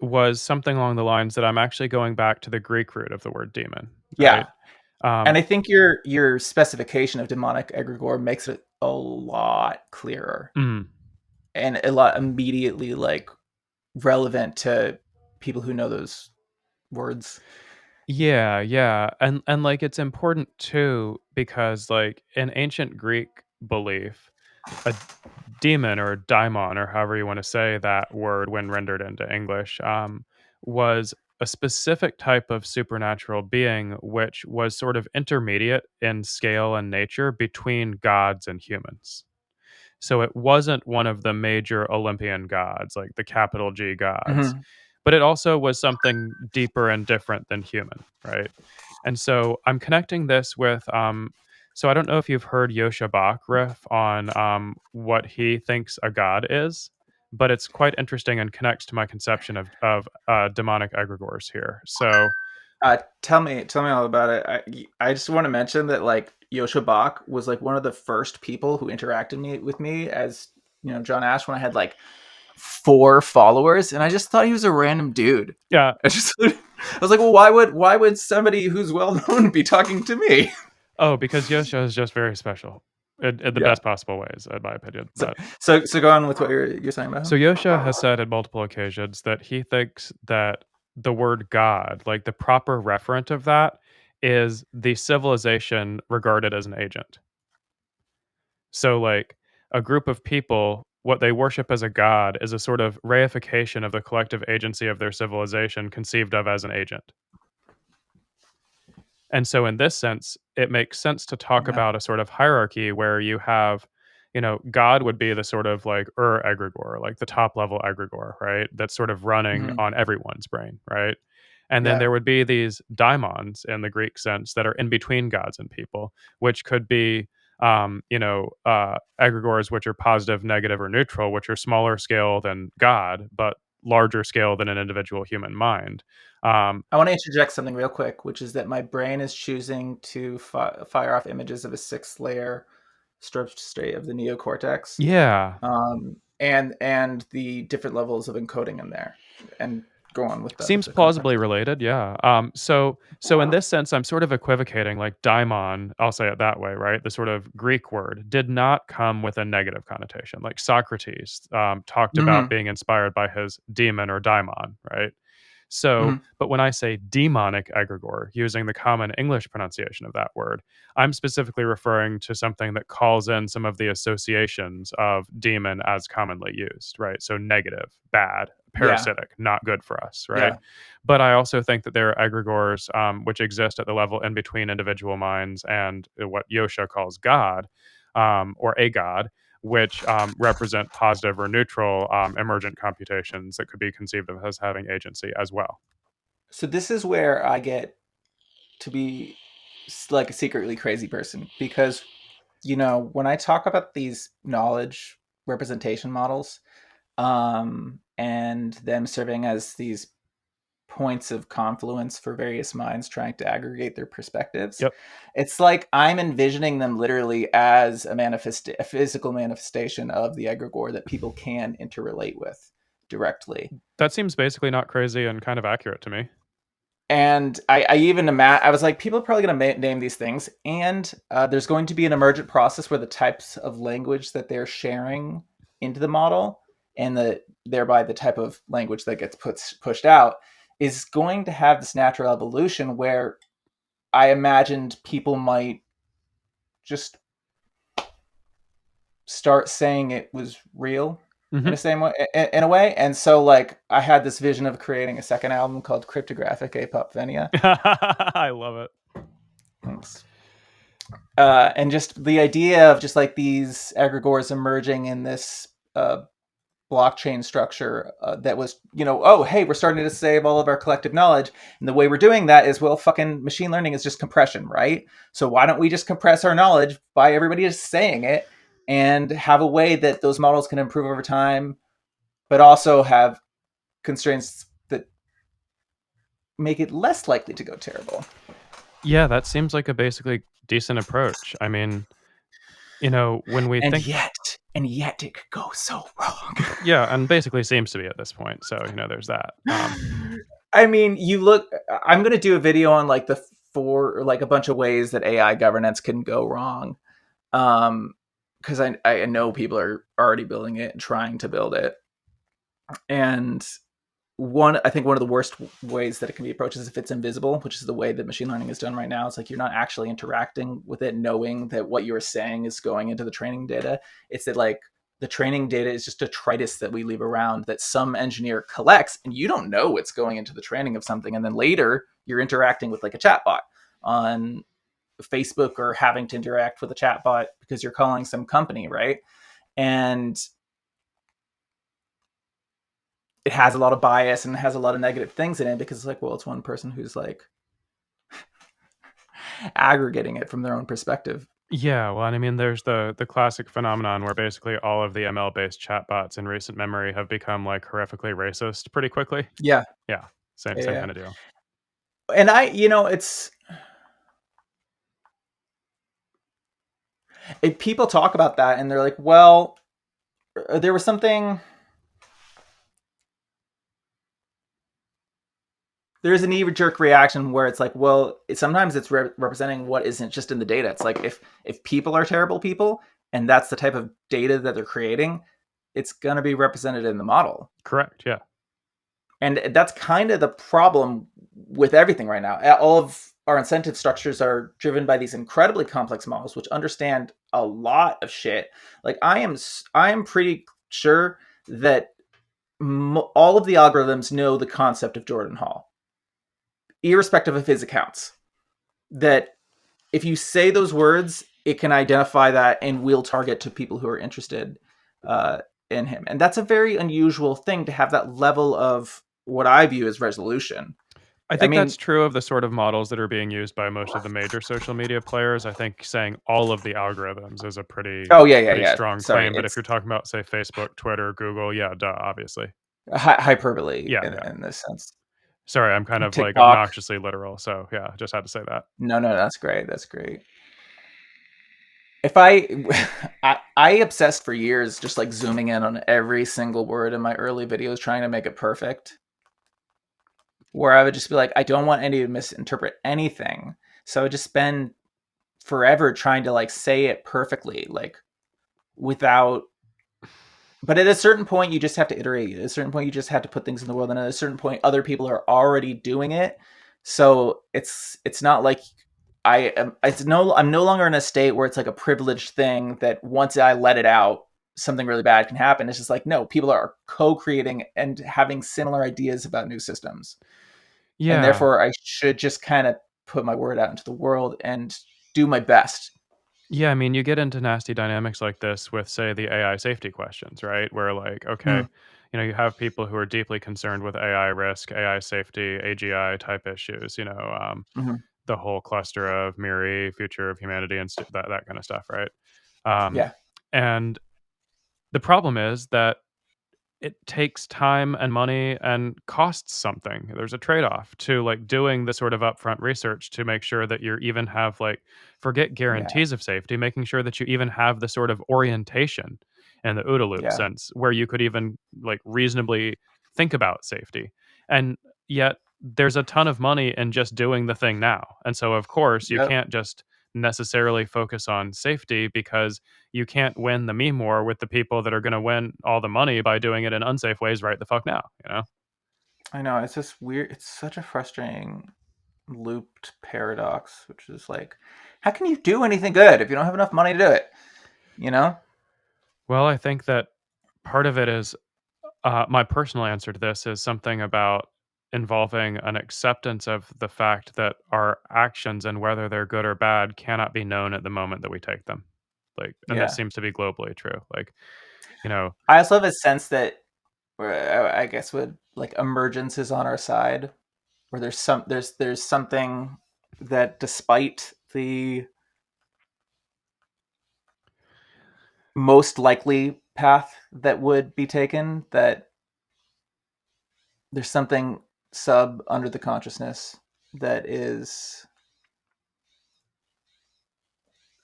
Speaker 2: was something along the lines that I'm actually going back to the Greek root of the word demon, right?
Speaker 1: yeah. And I think your specification of demonic egregore makes it a lot clearer
Speaker 2: Mm.
Speaker 1: and a lot immediately like relevant to people who know those words.
Speaker 2: Yeah, yeah. And like it's important too because like in ancient Greek belief, a demon or daimon or however you want to say that word when rendered into English was a specific type of supernatural being which was sort of intermediate in scale and nature between gods and humans. So it wasn't one of the major Olympian gods, like the capital G gods,
Speaker 1: Hmm.
Speaker 2: but it also was something deeper and different than human, right? And so I'm connecting this with, so I don't know if you've heard Yosha Bach riff on what he thinks a god is, but it's quite interesting and connects to my conception of demonic egregores here. So,
Speaker 1: Tell me all about it. I just want to mention that like Yosha Bach was like one of the first people who interacted with me as John Ash when I had like 4 followers, and I just thought he was a random dude.
Speaker 2: yeah.
Speaker 1: I was like, well, why would somebody who's well known be talking to me?
Speaker 2: Oh, because Yosha is just very special in the
Speaker 1: Yeah.
Speaker 2: best possible ways, in my opinion.
Speaker 1: So,
Speaker 2: But
Speaker 1: so go on with what you're saying about
Speaker 2: so
Speaker 1: him.
Speaker 2: Yosha has said on multiple occasions that he thinks that the word God, like the proper referent of that, is the civilization regarded as an agent. So, like a group of people, what they worship as a god is a sort of reification of the collective agency of their civilization conceived of as an agent. And so, in this sense, it makes sense to talk
Speaker 1: Yeah.
Speaker 2: about a sort of hierarchy where you have, God would be the sort of like egregore, like the top level egregore, right? That's sort of running
Speaker 1: Hmm.
Speaker 2: on everyone's brain, right? And then
Speaker 1: Yeah.
Speaker 2: there would be these daimons in the Greek sense that are in between gods and people, which could be, egregores, which are positive, negative, or neutral, which are smaller scale than God, but larger scale than an individual human mind.
Speaker 1: I want to interject something real quick, which is that my brain is choosing to fire off images of a 6th layer substrate of the neocortex,
Speaker 2: yeah.
Speaker 1: and the different levels of encoding in there, and go on with
Speaker 2: Seems
Speaker 1: the
Speaker 2: plausibly
Speaker 1: context.
Speaker 2: related, yeah. So in this sense, I'm sort of equivocating. Like daimon, I'll say it that way, right? The sort of Greek word did not come with a negative connotation. Like Socrates talked about
Speaker 1: Hmm.
Speaker 2: being inspired by his demon or daimon, right? So,
Speaker 1: Mhm.
Speaker 2: but when I say demonic egregore, using the common English pronunciation of that word, I'm specifically referring to something that calls in some of the associations of demon as commonly used, right? So negative, bad,
Speaker 1: Yeah.
Speaker 2: parasitic, not good for us, right?
Speaker 1: Yeah.
Speaker 2: But I also think that there are egregores which exist at the level in between individual minds and what Yosha calls God, or a God, which represent positive or neutral emergent computations that could be conceived of as having agency as well.
Speaker 1: So this is where I get to be like a secretly crazy person because when I talk about these knowledge representation models, and them serving as these points of confluence for various minds trying to aggregate their perspectives,
Speaker 2: Yep.
Speaker 1: it's like I'm envisioning them literally as a physical manifestation of the egregore that people can interrelate with directly.
Speaker 2: That seems basically not crazy and kind of accurate to me.
Speaker 1: And I even I was like, people are probably going to name these things, and there's going to be an emergent process where the types of language that they're sharing into the model, and thereby the type of language that gets pushed out, is going to have this natural evolution where I imagined people might just start saying it was real in
Speaker 2: Hmm.
Speaker 1: a same way, in a way. And so, like, I had this vision of creating a second album called Cryptographic Apopvenia.
Speaker 2: I love it.
Speaker 1: Thanks. And just the idea of just like these egregores emerging in this blockchain structure that was, oh, hey, we're starting to save all of our collective knowledge. And the way we're doing that is, well, fucking machine learning is just compression, right? So why don't we just compress our knowledge by everybody just saying it and have a way that those models can improve over time, but also have constraints that make it less likely to go terrible.
Speaker 2: Yeah, that seems like a basically decent approach. I mean, when we
Speaker 1: And
Speaker 2: think,
Speaker 1: yet it could go so wrong.
Speaker 2: yeah, and basically seems to be at this point. So, there's that.
Speaker 1: I mean, I'm going to do a video on like like a bunch of ways that AI governance can go wrong. Because I know people are already building it and trying to build it. And I think one of the worst ways that it can be approached is if it's invisible, which is the way that machine learning is done right now. It's like you're not actually interacting with it, knowing that what you're saying is going into the training data. It's that like the training data is just a detritus that we leave around that some engineer collects, and you don't know what's going into the training of something. And then later you're interacting with like a chatbot on Facebook or having to interact with a chatbot because you're calling some company, right? And it has a lot of bias and has a lot of negative things in it because it's like, well, it's one person who's like aggregating it from their own perspective.
Speaker 2: Yeah, well, and I mean, there's the classic phenomenon where basically all of the ML-based chatbots in recent memory have become like horrifically racist pretty quickly.
Speaker 1: Yeah.
Speaker 2: Yeah, same
Speaker 1: Yeah.
Speaker 2: kind of deal.
Speaker 1: And people talk about that and they're like, well, there was something. There's a knee-jerk reaction where it's like, well, sometimes it's representing what isn't just in the data. It's like if people are terrible people and that's the type of data that they're creating, it's going to be represented in the model.
Speaker 2: Correct, yeah.
Speaker 1: And that's kind of the problem with everything right now. All of our incentive structures are driven by these incredibly complex models, which understand a lot of shit. Like I am pretty sure that all of the algorithms know the concept of Jordan Hall, irrespective of his accounts. That if you say those words, it can identify that and will target to people who are interested in him. And that's a very unusual thing to have that level of what I view as resolution.
Speaker 2: I
Speaker 1: I
Speaker 2: think
Speaker 1: mean,
Speaker 2: that's true of the sort of models that are being used by most of the major social media players. I think saying all of the algorithms is a pretty
Speaker 1: oh yeah.
Speaker 2: strong
Speaker 1: Sorry,
Speaker 2: claim. But if
Speaker 1: it's
Speaker 2: you're talking about, say, Facebook, Twitter, Google, yeah, duh, obviously.
Speaker 1: hyperbole
Speaker 2: Yeah,
Speaker 1: in,
Speaker 2: yeah.
Speaker 1: in this sense.
Speaker 2: Sorry, I'm kind of like
Speaker 1: TikTok.
Speaker 2: obnoxiously literal. So yeah, just had to say that.
Speaker 1: No, that's great. That's great. If I obsessed for years just like zooming in on every single word in my early videos trying to make it perfect, where I would just be like, I don't want any to misinterpret anything, so I would just spend forever trying to like say it perfectly, like without But at a certain point, you just have to iterate. At a certain point, you just have to put things in the world, and at a certain point, other people are already doing it. So it's not like I'm no longer in a state where it's like a privileged thing that once I let it out, something really bad can happen. It's just like no, people are co-creating and having similar ideas about new systems, and
Speaker 2: Yeah.
Speaker 1: therefore I should just kind of put my word out into the world and do my best.
Speaker 2: Yeah, I mean, you get into nasty dynamics like this with, say, the AI safety questions, right? Where, like, okay,
Speaker 1: Mm,
Speaker 2: you have people who are deeply concerned with AI risk, AI safety, AGI type issues,
Speaker 1: mhm.
Speaker 2: the whole cluster of MIRI, future of humanity, and that kind of stuff, right? Um,
Speaker 1: Yeah,
Speaker 2: and the problem is that it takes time and money and costs something. There's a trade-off to, like, doing the sort of upfront research to make sure that you even have, like, forget
Speaker 1: yeah,
Speaker 2: guarantees of safety, making sure that you even have the sort of orientation in the OODA loop
Speaker 1: yeah.
Speaker 2: sense where you could even, like, reasonably think about safety. And yet there's a ton of money in just doing the thing now. And so, of course, you
Speaker 1: Yep.
Speaker 2: can't just necessarily focus on safety because you can't win the meme war with the people that are going to win all the money by doing it in unsafe ways right the fuck now.
Speaker 1: I know, it's just weird. It's such a frustrating looped paradox, which is like, how can you do anything good if you don't have enough money to do it? You know?
Speaker 2: Well, I think that part of it is my personal answer to this is something about involving an acceptance of the fact that our actions and whether they're good or bad cannot be known at the moment that we take them. Like, and this
Speaker 1: Yeah.
Speaker 2: seems to be globally true. Like, you know,
Speaker 1: I also have a sense that, I guess, would like emergence is on our side, where there's something that despite the most likely path that would be taken, that there's something sub under the consciousness that is.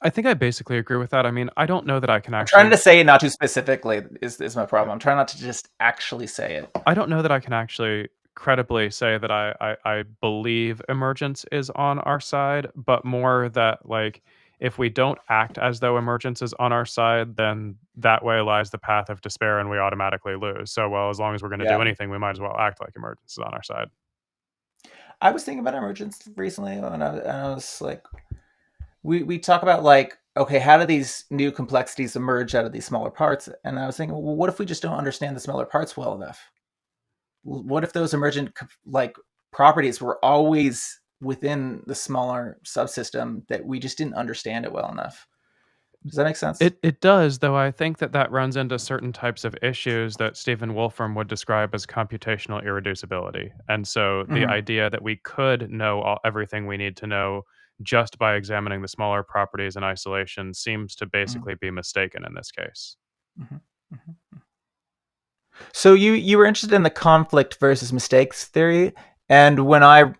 Speaker 2: I think I basically agree with that. I mean, I don't know that I can
Speaker 1: I'm trying
Speaker 2: actually
Speaker 1: to say it not too specifically is my problem. I'm trying not to just actually say it.
Speaker 2: I don't know that I can actually credibly say that I believe emergence is on our side, but more that, like, if we don't act as though emergence is on our side, then that way lies the path of despair and we automatically lose. So, well, as long as we're going to do
Speaker 1: Yeah.
Speaker 2: anything, we might as well act like emergence is on our side.
Speaker 1: I was thinking about emergence recently, and I was like, we talk about like, okay, how do these new complexities emerge out of these smaller parts? And I was thinking, well, what if we just don't understand the smaller parts well enough? What if those emergent like properties were always within the smaller subsystem that we just didn't understand it well enough? Does that make sense?
Speaker 2: It does, though I think that that runs into certain types of issues that Stephen Wolfram would describe as computational irreducibility. And so the
Speaker 1: Hmm.
Speaker 2: idea that we could know everything we need to know just by examining the smaller properties in isolation seems to
Speaker 1: Hmm.
Speaker 2: basically be mistaken in this case.
Speaker 1: Hmm. Hmm. So you were interested in the conflict versus mistakes theory, and when I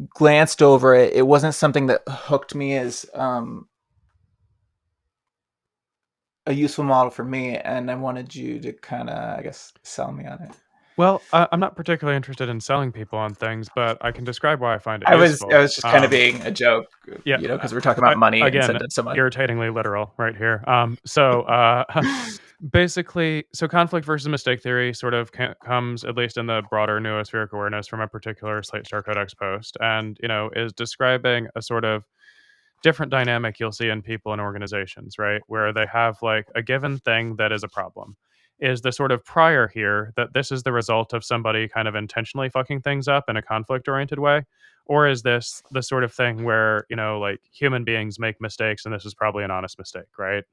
Speaker 1: glanced over it, it wasn't something that hooked me as a useful model for me, and I wanted you to kind of, I guess, sell me on it.
Speaker 2: Well, I'm not particularly interested in selling people on things, but I can describe why I find it
Speaker 1: I
Speaker 2: useful.
Speaker 1: was just kind of being a joke,
Speaker 2: Yeah,
Speaker 1: because we're talking about money
Speaker 2: again,
Speaker 1: incentives so much.
Speaker 2: irritatingly literal right here. Basically, so conflict versus mistake theory sort of comes, at least in the broader noospheric awareness, from a particular Slate Star Codex post, and is describing a sort of different dynamic you'll see in people and organizations, right? Where they have like a given thing that is a problem. Is the sort of prior here that this is the result of somebody kind of intentionally fucking things up in a conflict oriented way? Or is this the sort of thing where, like human beings make mistakes and this is probably an honest mistake, right?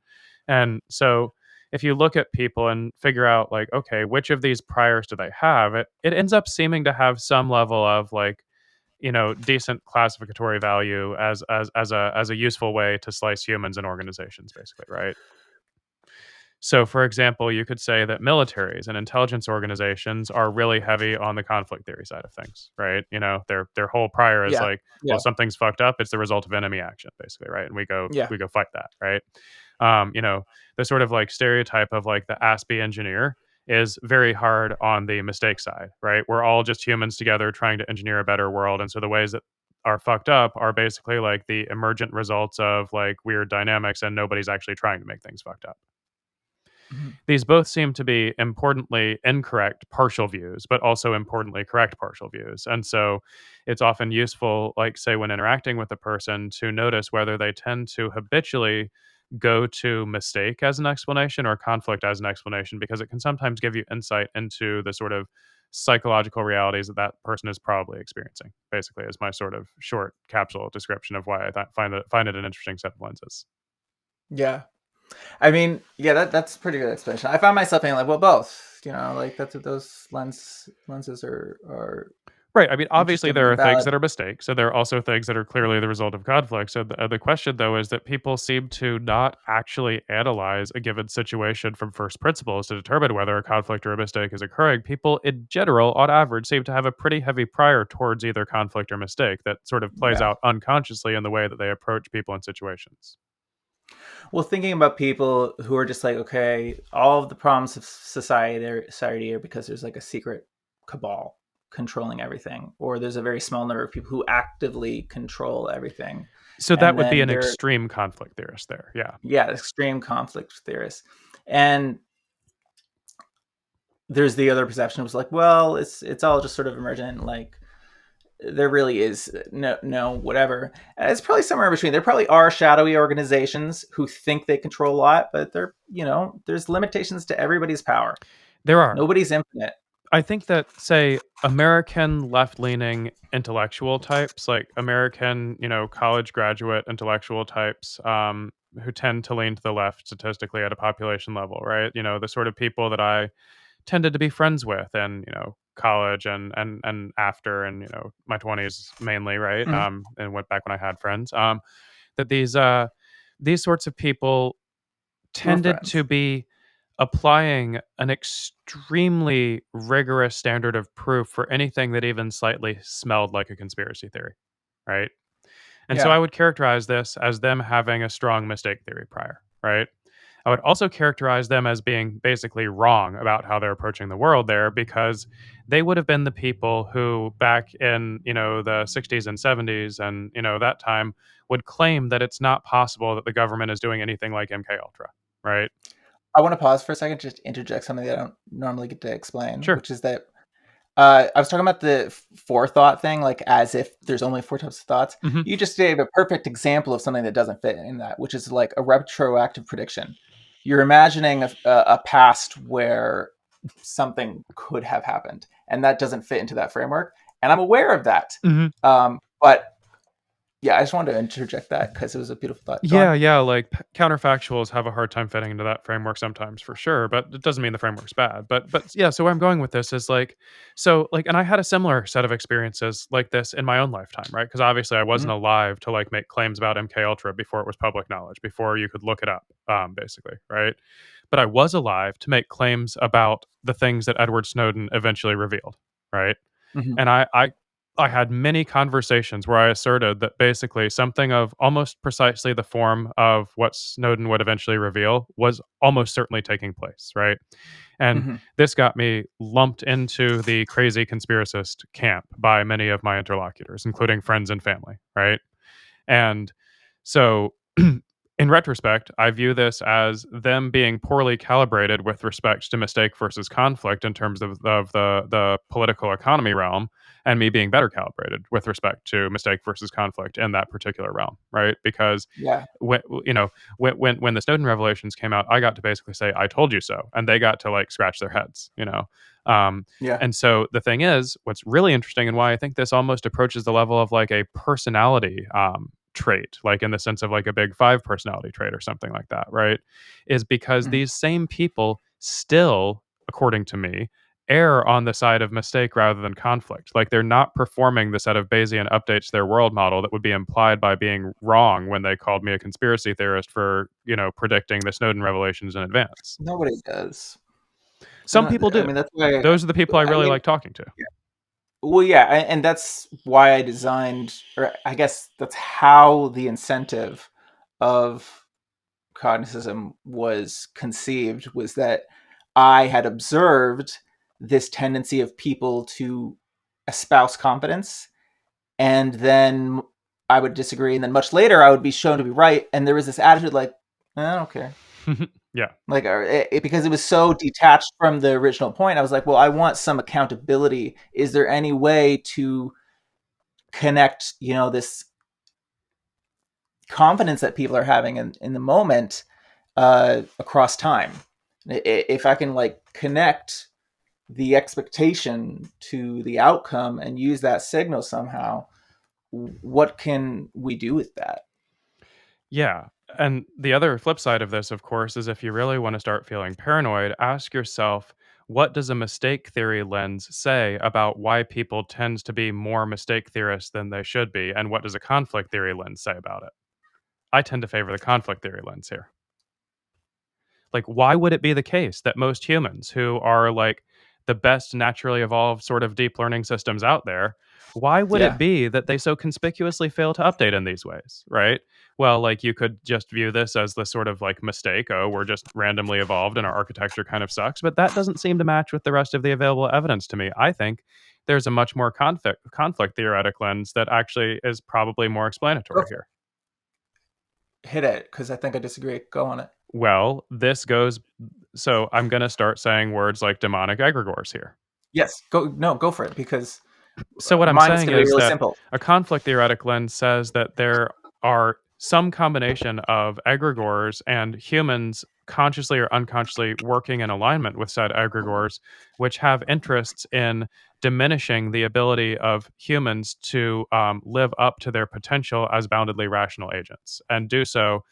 Speaker 2: And so if you look at people and figure out like, okay, which of these priors do they have? It ends up seeming to have some level of like decent classificatory value as a useful way to slice humans and organizations, basically, right? So, for example, you could say that militaries and intelligence organizations are really heavy on the conflict theory side of things, right? Their whole prior is
Speaker 1: Yeah,
Speaker 2: like, well,
Speaker 1: yeah,
Speaker 2: something's fucked up. It's the result of enemy action, basically, right? And we go
Speaker 1: yeah.
Speaker 2: we go fight that, right? Um, you know, the sort of like stereotype of like the ASPE engineer is very hard on the mistake side, right? We're all just humans together trying to engineer a better world, and so the ways that are fucked up are basically like the emergent results of like weird dynamics, and nobody's actually trying to make things fucked up. these both seem to be importantly incorrect partial views, but also importantly correct partial views. And so it's often useful, like, say, when interacting with a person, to notice whether they tend to habitually go to mistake as an explanation or conflict as an explanation, because it can sometimes give you insight into the sort of psychological realities that that person is probably experiencing. Basically, is my sort of short capsule description of why find it an interesting set of lenses.
Speaker 1: Yeah. I mean, yeah, that's a pretty good explanation. I find myself being like, well, both. Like that's what those lenses are
Speaker 2: Right. I mean, obviously,
Speaker 1: interesting
Speaker 2: there
Speaker 1: and
Speaker 2: are things
Speaker 1: valid.
Speaker 2: that are mistakes. So there are also things that are clearly the result of conflict. So the question, though, is that people seem to not actually analyze a given situation from first principles to determine whether a conflict or a mistake is occurring. People, in general, on average, seem to have a pretty heavy prior towards either conflict or mistake that sort of plays
Speaker 1: Yeah.
Speaker 2: out unconsciously in the way that they approach people in situations.
Speaker 1: Well, thinking about people who are just like, okay, all of the problems of society are because there's like a secret cabal controlling everything, or there's a very small number of people who actively control everything.
Speaker 2: So that
Speaker 1: And
Speaker 2: would be
Speaker 1: then
Speaker 2: an
Speaker 1: there,
Speaker 2: extreme conflict theorist there. Yeah.
Speaker 1: yeah, extreme conflict theorists. And there's the other perception was like, well, it's all just sort of emergent, like there really is no whatever. And it's probably somewhere in between. There probably are shadowy organizations who think they control a lot, but there's limitations to everybody's power.
Speaker 2: There are.
Speaker 1: Nobody's infinite.
Speaker 2: I think that, say, American left-leaning intellectual types, like American, college graduate intellectual types, who tend to lean to the left statistically at a population level, right? The sort of people that I tended to be friends with in, college and after, and my 20s mainly, right?
Speaker 1: Mhm.
Speaker 2: And went back when I had friends. That these sorts of people
Speaker 1: Your
Speaker 2: tended
Speaker 1: friends.
Speaker 2: to be applying an extremely rigorous standard of proof for anything that even slightly smelled like a conspiracy theory, right? And so
Speaker 1: Yeah.
Speaker 2: I would characterize this as them having a strong mistake theory prior, right? I would also characterize them as being basically wrong about how they're approaching the world there, because they would have been the people who back in, the 60s and 70s and, that time would claim that it's not possible that the government is doing anything like MK Ultra, right?
Speaker 1: I want to pause for a second, just interject something that I don't normally get to explain,
Speaker 2: Sure.
Speaker 1: which is that I was talking about the forethought thing, like as if there's only four types of thoughts.
Speaker 2: Mhm.
Speaker 1: You just gave a perfect example of something that doesn't fit in that, which is like a retroactive prediction. You're imagining a past where something could have happened, and that doesn't fit into that framework. And I'm aware of that.
Speaker 2: Mhm.
Speaker 1: But yeah, I just wanted to interject that because it was a beautiful thought. Go
Speaker 2: Yeah,
Speaker 1: on.
Speaker 2: yeah, like counterfactuals have a hard time fitting into that framework sometimes for sure, but it doesn't mean the framework's bad. But yeah, so where I'm going with this is like, so like, and I had a similar set of experiences like this in my own lifetime, right? Because obviously I
Speaker 1: Mhm.
Speaker 2: wasn't alive to like make claims about MK Ultra before it was public knowledge, before you could look it up, basically, right? But I was alive to make claims about the things that Edward Snowden eventually revealed, right?
Speaker 1: Mhm.
Speaker 2: And I had many conversations where I asserted that basically something of almost precisely the form of what Snowden would eventually reveal was almost certainly taking place, right? And
Speaker 1: Mhm.
Speaker 2: this got me lumped into the crazy conspiracist camp by many of my interlocutors, including friends and family, right? And so, in retrospect, I view this as them being poorly calibrated with respect to mistake versus conflict in terms of the political economy realm, and me being better calibrated with respect to mistake versus conflict in that particular realm, right? Because
Speaker 1: Yeah.
Speaker 2: when when the Snowden revelations came out, I got to basically say "I told you so," and they got to like scratch their heads. Um,
Speaker 1: Yeah.
Speaker 2: and so the thing is, what's really interesting and why I think this almost approaches the level of like a personality trait, like in the sense of like a big five personality trait or something like that, right? Is because
Speaker 1: Mhm.
Speaker 2: these same people still, according to me, err on the side of mistake rather than conflict. Like they're not performing the set of Bayesian updates to their world model that would be implied by being wrong when they called me a conspiracy theorist for, predicting the Snowden revelations in advance.
Speaker 1: Nobody does.
Speaker 2: Some people
Speaker 1: I
Speaker 2: do.
Speaker 1: mean, that's why.
Speaker 2: Those are the people I
Speaker 1: I
Speaker 2: really
Speaker 1: mean,
Speaker 2: like talking to.
Speaker 1: well, yeah, and that's why I designed, or I guess that's how the incentive of cognitism was conceived, was that I had observed this tendency of people to espouse competence, and then I would disagree, and then much later I would be shown to be right, and there was this attitude like, I don't care.
Speaker 2: Yeah.
Speaker 1: Like, because it was so detached from the original point, I was like, well, I want some accountability. Is there any way to connect, this confidence that people are having in the moment across time? If I can like connect the expectation to the outcome and use that signal somehow, what can we do with that?
Speaker 2: Yeah. And the other flip side of this, of course, is if you really want to start feeling paranoid, ask yourself, what does a mistake theory lens say about why people tend to be more mistake theorists than they should be? And what does a conflict theory lens say about it? I tend to favor the conflict theory lens here. Like, why would it be the case that most humans who are like the best naturally evolved sort of deep learning systems out there, why would it
Speaker 1: Yeah.
Speaker 2: be that they so conspicuously fail to update in these ways, right? Well, like you could just view this as this sort of like mistake. Oh, we're just randomly evolved and our architecture kind of sucks. But that doesn't seem to match with the rest of the available evidence to me. I think there's a much more conflict theoretic lens that actually is probably more
Speaker 1: Go
Speaker 2: explanatory
Speaker 1: for
Speaker 2: here.
Speaker 1: it. Hit it, because I think I disagree. Go on it.
Speaker 2: Well, this goes so I'm going to start saying words like demonic egregores here.
Speaker 1: Yes, go. No, go for it, because
Speaker 2: So what I'm
Speaker 1: mine's
Speaker 2: saying
Speaker 1: going to be
Speaker 2: is
Speaker 1: really
Speaker 2: that
Speaker 1: simple.
Speaker 2: a conflict theoretic lens says that there are some combination of egregores and humans consciously or unconsciously working in alignment with said egregores, which have interests in diminishing the ability of humans to live up to their potential as boundedly rational agents, and do so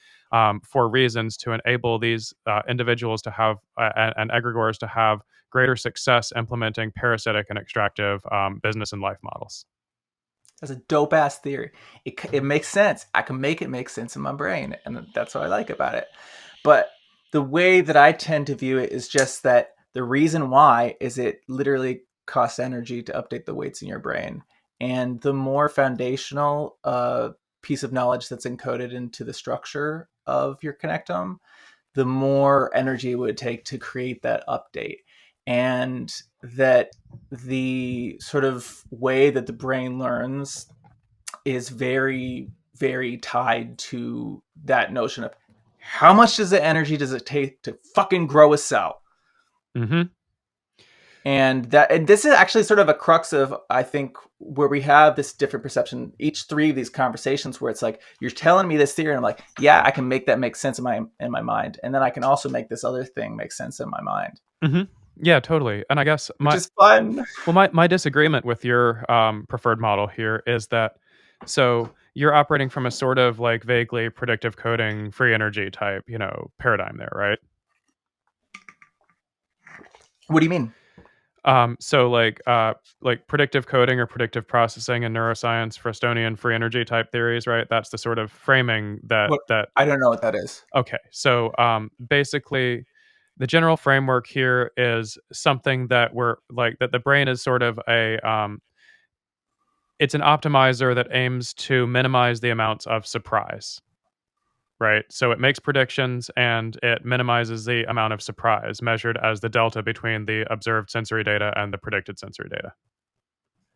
Speaker 2: for reasons to enable these individuals to have and egregores to have greater success implementing parasitic and extractive business and life models.
Speaker 1: That's a dope ass theory. It makes sense. I can make it make sense in my brain, and that's what I like about it. But the way that I tend to view it is just that the reason why is it literally costs energy to update the weights in your brain, and the more foundational piece of knowledge that's encoded into the structure of your connectome, the more energy it would take to create that update. And that the sort of way that the brain learns is very, very tied to that notion of how much does the energy does it take to fucking grow a cell?
Speaker 2: Mm-hmm.
Speaker 1: And this is actually sort of a crux of, I think, where we have this different perception each three of these conversations, where it's like you're telling me this theory and I'm like, yeah, I can make that make sense in my mind, and then I can also make this other thing make sense in my mind,
Speaker 2: Mm-hmm. Yeah, totally. And I guess
Speaker 1: which is fun.
Speaker 2: my disagreement with your preferred model here is that so you're operating from a sort of like vaguely predictive coding free energy type, paradigm there, right?
Speaker 1: What do you mean?
Speaker 2: So like predictive coding or predictive processing in neuroscience, Frostonian free energy type theories, right? That's the sort of framing that
Speaker 1: What?
Speaker 2: that
Speaker 1: I don't know what that is.
Speaker 2: okay. So basically the general framework here is something that we're like that the brain is sort of a it's an optimizer that aims to minimize the amounts of surprise, right? So it makes predictions and it minimizes the amount of surprise measured as the delta between the observed sensory data and the predicted sensory data.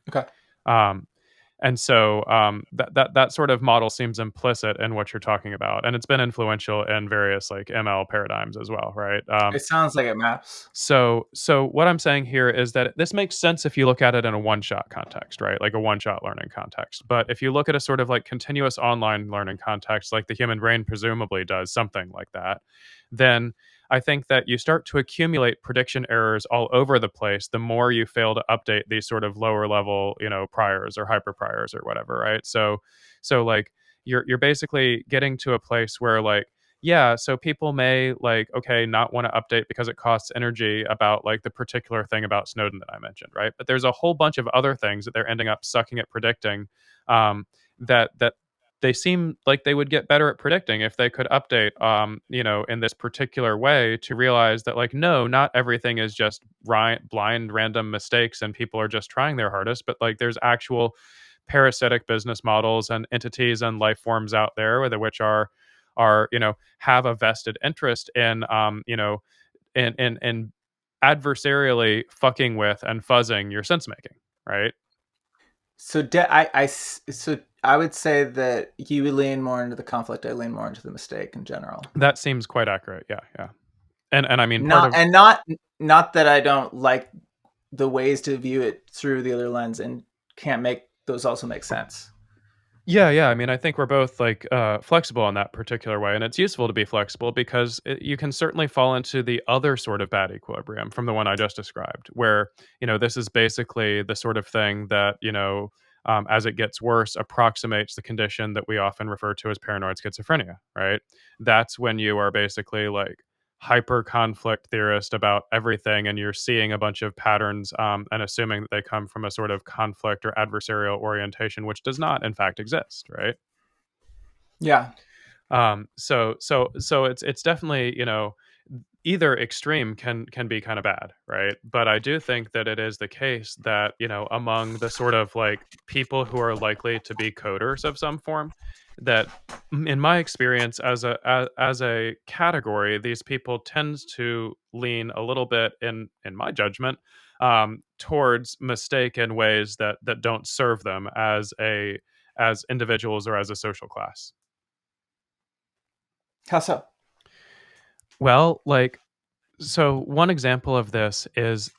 Speaker 1: Okay.
Speaker 2: Um, and so that sort of model seems implicit in what you're talking about, and it's been influential in various like ML paradigms as well, right?
Speaker 1: It sounds like it maps.
Speaker 2: So what I'm saying here is that this makes sense if you look at it in a one-shot context, right? Like a one-shot learning context. But if you look at a sort of like continuous online learning context, like the human brain presumably does something like that, then I think that you start to accumulate prediction errors all over the place the more you fail to update these sort of lower level, priors or hyper priors or whatever, right? So like you're basically getting to a place where like yeah, so people may like okay not want to update because it costs energy about like the particular thing about Snowden that I mentioned, right? But there's a whole bunch of other things that they're ending up sucking at predicting, that they seem like they would get better at predicting if they could update, in this particular way to realize that like no, not everything is just blind random mistakes and people are just trying their hardest, but like there's actual parasitic business models and entities and life forms out there whether which are have a vested interest in in adversarially fucking with and fuzzing your sense making, right?
Speaker 1: So so I would say that you lean more into the conflict. I lean more into the mistake in general.
Speaker 2: That seems quite accurate. Yeah, yeah. And I mean, part
Speaker 1: Not
Speaker 2: of
Speaker 1: and not not that I don't like the ways to view it through the other lens and can't make those also make sense.
Speaker 2: yeah, I mean, I think we're both like flexible in that particular way, and it's useful to be flexible because you can certainly fall into the other sort of bad equilibrium from the one I just described, where this is basically the sort of thing that as it gets worse, approximates the condition that we often refer to as paranoid schizophrenia. Right? That's when you are basically like hyper conflict theorist about everything, and you're seeing a bunch of patterns and assuming that they come from a sort of conflict or adversarial orientation, which does not in fact exist, right?
Speaker 1: Yeah,
Speaker 2: So it's definitely either extreme can be kind of bad, right? But I do think that it is the case that among the sort of like people who are likely to be coders of some form, that in my experience as a category, these people tend to lean a little bit in my judgment towards mistake in ways that don't serve them as individuals or as a social class.
Speaker 1: how so?
Speaker 2: Well, like, so one example of this is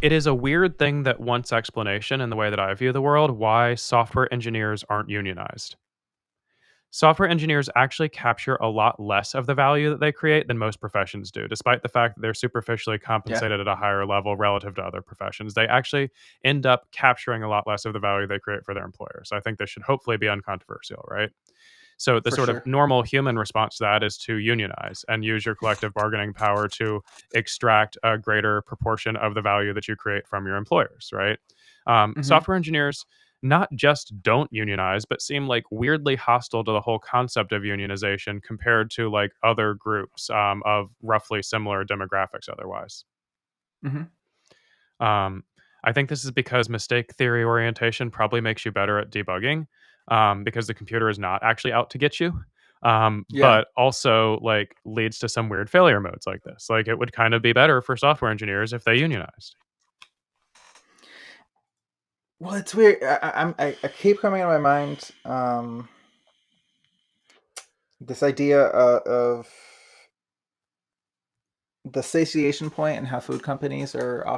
Speaker 2: it is a weird thing that wants explanation in the way that I view the world why software engineers aren't unionized. Software engineers actually capture a lot less of the value that they create than most professions do, despite the fact that they're superficially
Speaker 1: Yeah,
Speaker 2: compensated at a higher level relative to other professions. They actually end up capturing a lot less of the value they create for their employers. I think this should hopefully be uncontroversial, right? So the
Speaker 1: for
Speaker 2: sort of
Speaker 1: sure.
Speaker 2: normal human response to that is to unionize and use your collective bargaining power to extract a greater proportion of the value that you create from your employers, right?
Speaker 1: Hmm.
Speaker 2: Software engineers not just don't unionize, but seem like weirdly hostile to the whole concept of unionization compared to like other groups of roughly similar demographics otherwise.
Speaker 1: Hmm.
Speaker 2: Um, I think this is because mistake theory orientation probably makes you better at debugging because the computer is not actually out to get you.
Speaker 1: Yeah.
Speaker 2: But also like leads to some weird failure modes like this. Like it would kind of be better for software engineers if they unionized.
Speaker 1: Well, it's weird. I keep coming in my mind this idea of the satiation point and how food companies are uh,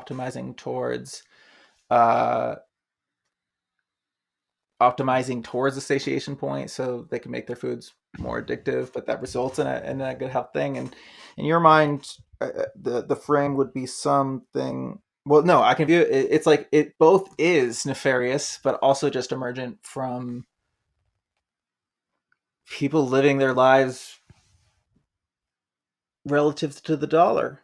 Speaker 1: optimizing towards the satiation point so they can make their foods more addictive, but that results in a good health thing. And in your mind, the frame would be something. Well, no, I can view it. It's like it both is nefarious, but also just emergent from people living their lives relative to the dollar.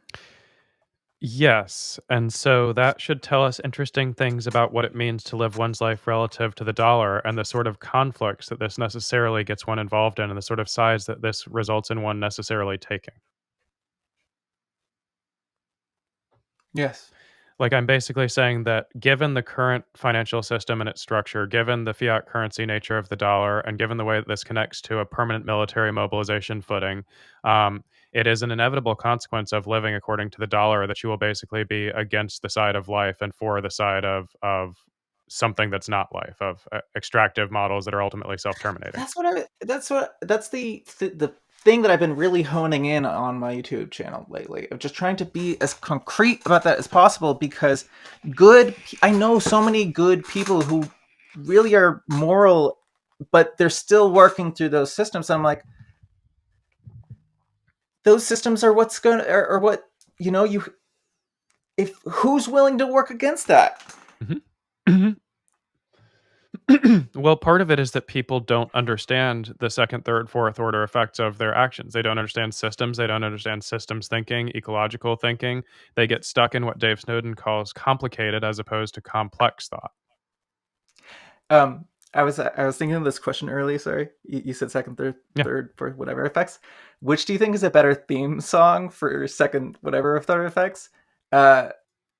Speaker 2: Yes. And so that should tell us interesting things about what it means to live one's life relative to the dollar and the sort of conflicts that this necessarily gets one involved in and the sort of sides that this results in one necessarily taking.
Speaker 1: Yes.
Speaker 2: Like, I'm basically saying that given the current financial system and its structure, given the fiat currency nature of the dollar, and given the way that this connects to a permanent military mobilization footing, it is an inevitable consequence of living according to the dollar that you will basically be against the side of life and for the side of something that's not life, of extractive models that are ultimately self-terminating.
Speaker 1: That's the thing that I've been really honing in on my YouTube channel lately, of just trying to be as concrete about that as possible, because I know so many good people who really are moral, but they're still working through those systems. I'm like, those systems are what's going to, or what, you, if who's willing to work against that?
Speaker 2: Mhm. Well, part of it is that people don't understand the second, third, fourth order effects of their actions. They don't understand systems. They don't understand systems thinking, ecological thinking. They get stuck in what Dave Snowden calls complicated as opposed to complex thought.
Speaker 1: Um, I was thinking of this question earlier. Sorry, you said second,
Speaker 2: Yeah.
Speaker 1: third for whatever effects. Which do you think is a better theme song for second whatever of third effects? Uh,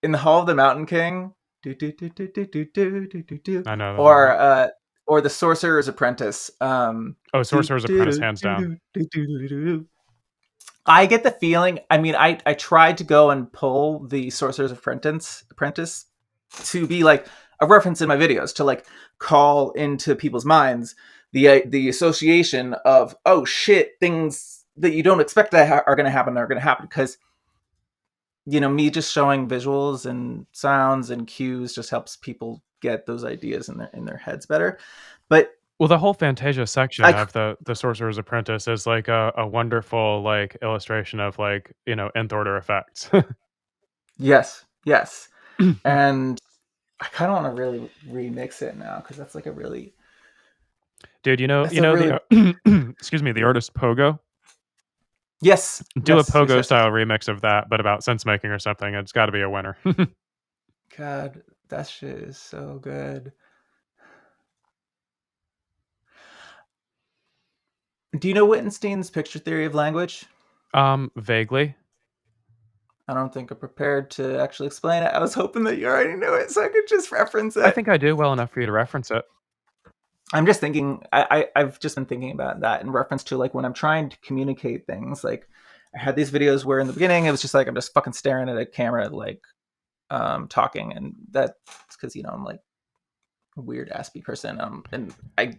Speaker 1: in the Hall of the Mountain King, do do do do do do do do do do,
Speaker 2: I know that
Speaker 1: or
Speaker 2: song.
Speaker 1: uh, or the Sorcerer's Apprentice.
Speaker 2: Oh,
Speaker 1: Do
Speaker 2: Sorcerer's
Speaker 1: do
Speaker 2: Apprentice,
Speaker 1: do
Speaker 2: hands
Speaker 1: do
Speaker 2: down.
Speaker 1: do do do do do. I get the feeling. I mean, I tried to go and pull the Sorcerer's Apprentice to be like a reference in my videos, to like call into people's minds the association of, oh shit, things that you don't expect that are going to happen are going to happen, because me just showing visuals and sounds and cues just helps people get those ideas in their heads better. But
Speaker 2: Well, the whole Fantasia section
Speaker 1: I
Speaker 2: of the Sorcerer's Apprentice is like a wonderful like illustration of like, nth order effects.
Speaker 1: yes, yes, and I kind of want to really remix it now, because that's like a really
Speaker 2: Dude,
Speaker 1: that's a really
Speaker 2: excuse me, the artist Pogo?
Speaker 1: yes,
Speaker 2: Do a
Speaker 1: yes, yes,
Speaker 2: Pogo
Speaker 1: yes, yes.
Speaker 2: style remix of that, but about sense making or something. It's got to be a winner.
Speaker 1: God, that shit is so good. Do you know Wittgenstein's picture theory of language?
Speaker 2: Vaguely.
Speaker 1: I don't think I'm prepared to actually explain it. I was hoping that you already knew it, so I could just reference
Speaker 2: I
Speaker 1: it.
Speaker 2: think I do well enough for you to reference it.
Speaker 1: I'm just thinking. I've just been thinking about that in reference to like when I'm trying to communicate things. Like I had these videos where in the beginning it was just like I'm just fucking staring at a camera, like talking, and that's because I'm like a weird aspy person. And I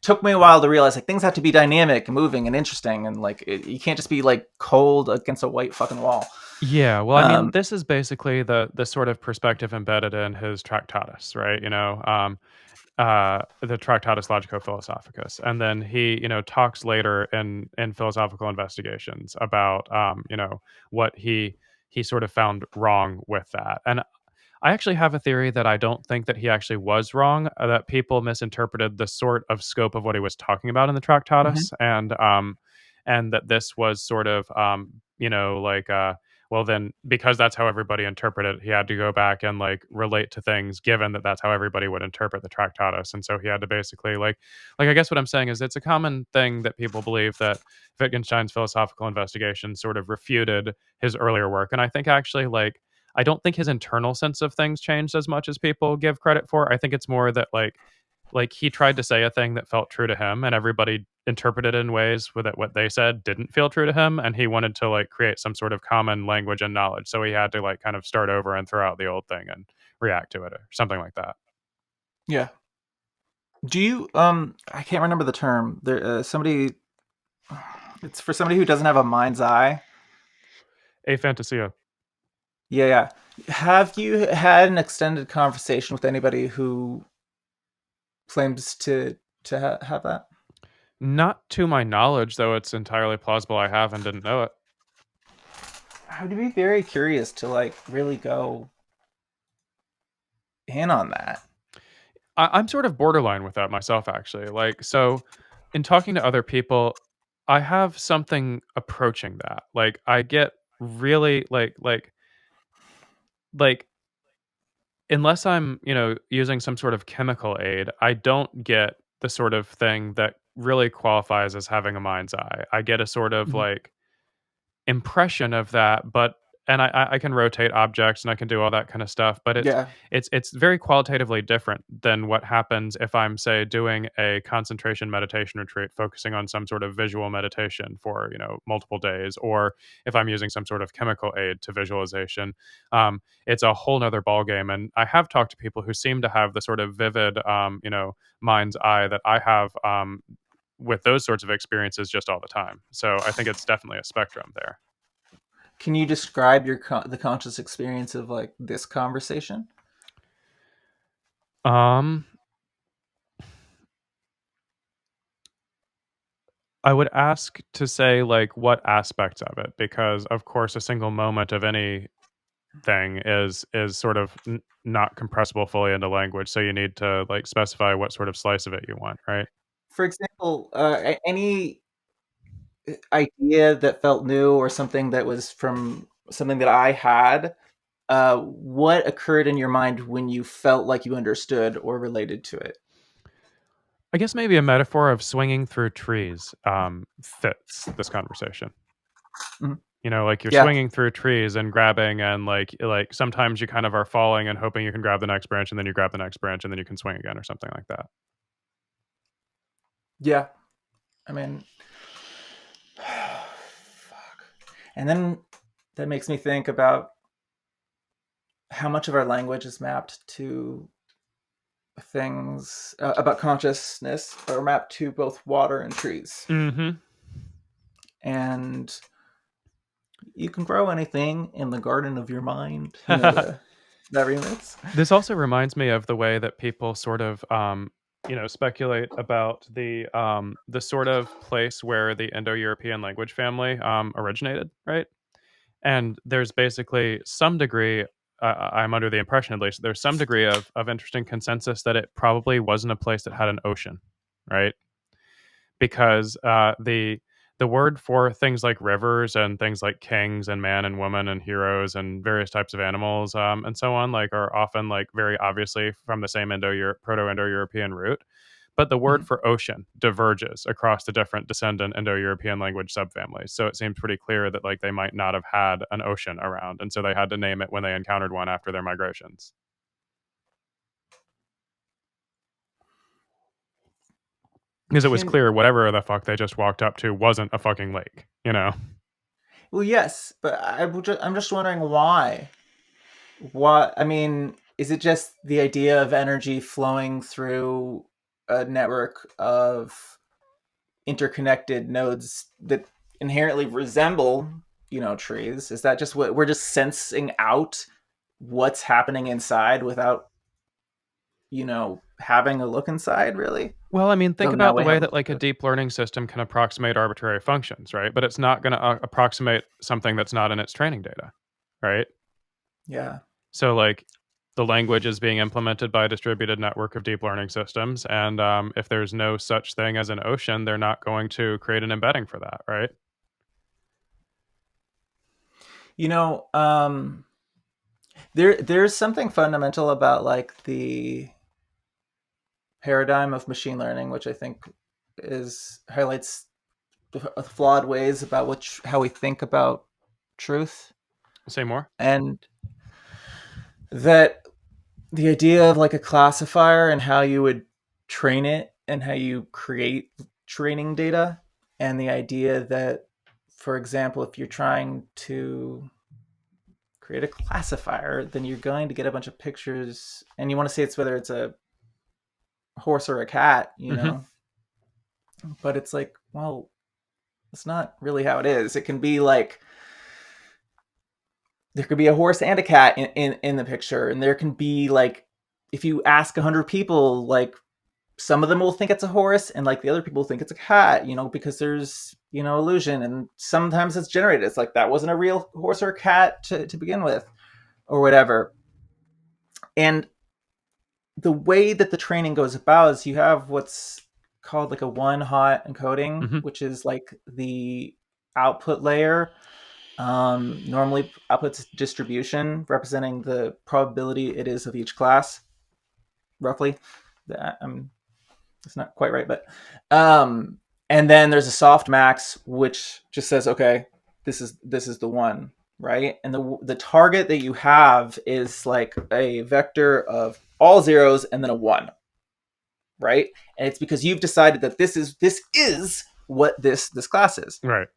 Speaker 1: took me a while to realize like things have to be dynamic and moving and interesting, and like you can't just be like cold against a white fucking wall.
Speaker 2: Yeah, well, I mean,
Speaker 1: Um,
Speaker 2: this is basically the sort of perspective embedded in his Tractatus, right? The Tractatus Logico Philosophicus, and then he, talks later in Philosophical Investigations about, what he sort of found wrong with that. And I actually have a theory that I don't think that he actually was wrong. That people misinterpreted the sort of scope of what he was talking about in the
Speaker 1: mhm.
Speaker 2: Tractatus, and that this was sort of, like, well, then because that's how everybody interpreted it, he had to go back and like relate to things, given that that's how everybody would interpret the Tractatus, and so he had to basically like I guess what I'm saying is it's a common thing that people believe that Wittgenstein's Philosophical Investigation sort of refuted his earlier work, and I think actually like I don't think his internal sense of things changed as much as people give credit for. I think it's more that like he tried to say a thing that felt true to him and everybody interpreted it in ways where that what they said didn't feel true to him, and he wanted to like create some sort of common language and knowledge. So he had to like kind of start over and throw out the old thing and react to it or something like that.
Speaker 1: Yeah. Do you I can't remember the term. There somebody it's for somebody who doesn't have a mind's eye.
Speaker 2: Aphantasia.
Speaker 1: Yeah, yeah. Have you had an extended conversation with anybody who claims to have that?
Speaker 2: Not to my knowledge, though it's entirely plausible I have and didn't know it.
Speaker 1: I would be very curious to like really go in on that.
Speaker 2: I'm sort of borderline with that myself, actually. Like, so in talking to other people, I have something approaching that. Like, I get really like unless I'm, using some sort of chemical aid, I don't get the sort of thing that really qualifies as having a mind's eye. I get a sort of
Speaker 1: Mhm.
Speaker 2: like impression of that, but and I can rotate objects and I can do all that kind of stuff, but
Speaker 1: Yeah.
Speaker 2: it's very qualitatively different than what happens if I'm, say, doing a concentration meditation retreat, focusing on some sort of visual meditation for multiple days, or if I'm using some sort of chemical aid to visualization. It's a whole nother ballgame, and I have talked to people who seem to have the sort of vivid, mind's eye that I have. With those sorts of experiences just all the time. So I think it's definitely a spectrum there.
Speaker 1: Can you describe the conscious experience of like this conversation?
Speaker 2: Um, I would ask to say like what aspects of it, because of course a single moment of anything is sort of not compressible fully into language. So you need to like specify what sort of slice of it you want, right?
Speaker 1: For example, any idea that felt new or something that was from something that I had, what occurred in your mind when you felt like you understood or related to it?
Speaker 2: I guess maybe a metaphor of swinging through trees fits this conversation.
Speaker 1: Mhm.
Speaker 2: Like you're
Speaker 1: Yeah,
Speaker 2: swinging through trees and grabbing, and like sometimes you kind of are falling and hoping you can grab the next branch, and then you grab the next branch, and then you can swing again or something like that.
Speaker 1: yeah. I mean, fuck. And then that makes me think about how much of our language is mapped to things about consciousness, or mapped to both water and trees.
Speaker 2: Mm-hmm.
Speaker 1: and you can grow anything in the garden of your mind. That remix.
Speaker 2: This also reminds me of the way that people sort of, speculate about the sort of place where the Indo-European language family originated, right? And there's basically some degree, I'm under the impression at least, there's some degree of interesting consensus that it probably wasn't a place that had an ocean, right? Because the word for things like rivers and things like kings and man and woman and heroes and various types of animals and so on like are often like very obviously from the same Proto-Indo-European root. But the word
Speaker 1: Mhm.
Speaker 2: for ocean diverges across the different descendant Indo-European language subfamilies. So it seems pretty clear that like they might not have had an ocean around, and so they had to name it when they encountered one after their migrations. Because it was
Speaker 1: Can
Speaker 2: clear whatever the fuck they just walked up to wasn't a fucking lake, you know?
Speaker 1: Well, yes, but I'm just wondering why. What I mean, is it just the idea of energy flowing through a network of interconnected nodes that inherently resemble, trees? Is that just what we're just sensing out what's happening inside without, having a look inside, really?
Speaker 2: Well, I mean, think
Speaker 1: So now
Speaker 2: about the
Speaker 1: we
Speaker 2: way
Speaker 1: have
Speaker 2: that like a deep learning system can approximate arbitrary functions, right? But it's not going to approximate something that's not in its training data, right?
Speaker 1: yeah.
Speaker 2: So like the language is being implemented by a distributed network of deep learning systems, and if there's no such thing as an ocean, they're not going to create an embedding for that, right?
Speaker 1: You know, there's something fundamental about like the paradigm of machine learning, which I think is highlights flawed ways about how we think about truth,
Speaker 2: Say more.
Speaker 1: and that the idea of like a classifier and how you would train it and how you create training data, and the idea that, for example, if you're trying to create a classifier, then you're going to get a bunch of pictures and you want to say it's whether it's a horse or a cat,
Speaker 2: Mm-hmm.
Speaker 1: but it's like, well, it's not really how it is. It can be like there could be a horse and a cat in the picture, and there can be like, if you ask 100 people, like some of them will think it's a horse and like the other people think it's a cat, because there's illusion, and sometimes it's generated, it's like that wasn't a real horse or cat to begin with, or whatever. And the way that the training goes about is you have what's called like a one hot encoding,
Speaker 2: Mm-hmm.
Speaker 1: which is like the output layer. Normally outputs distribution representing the probability it is of each class, roughly. That it's not quite right, but and then there's a soft max, which just says, okay, this is the one, right? And the target that you have is like a vector of all zeros and then a one, right? And it's because you've decided that this is what this class is.
Speaker 2: Right.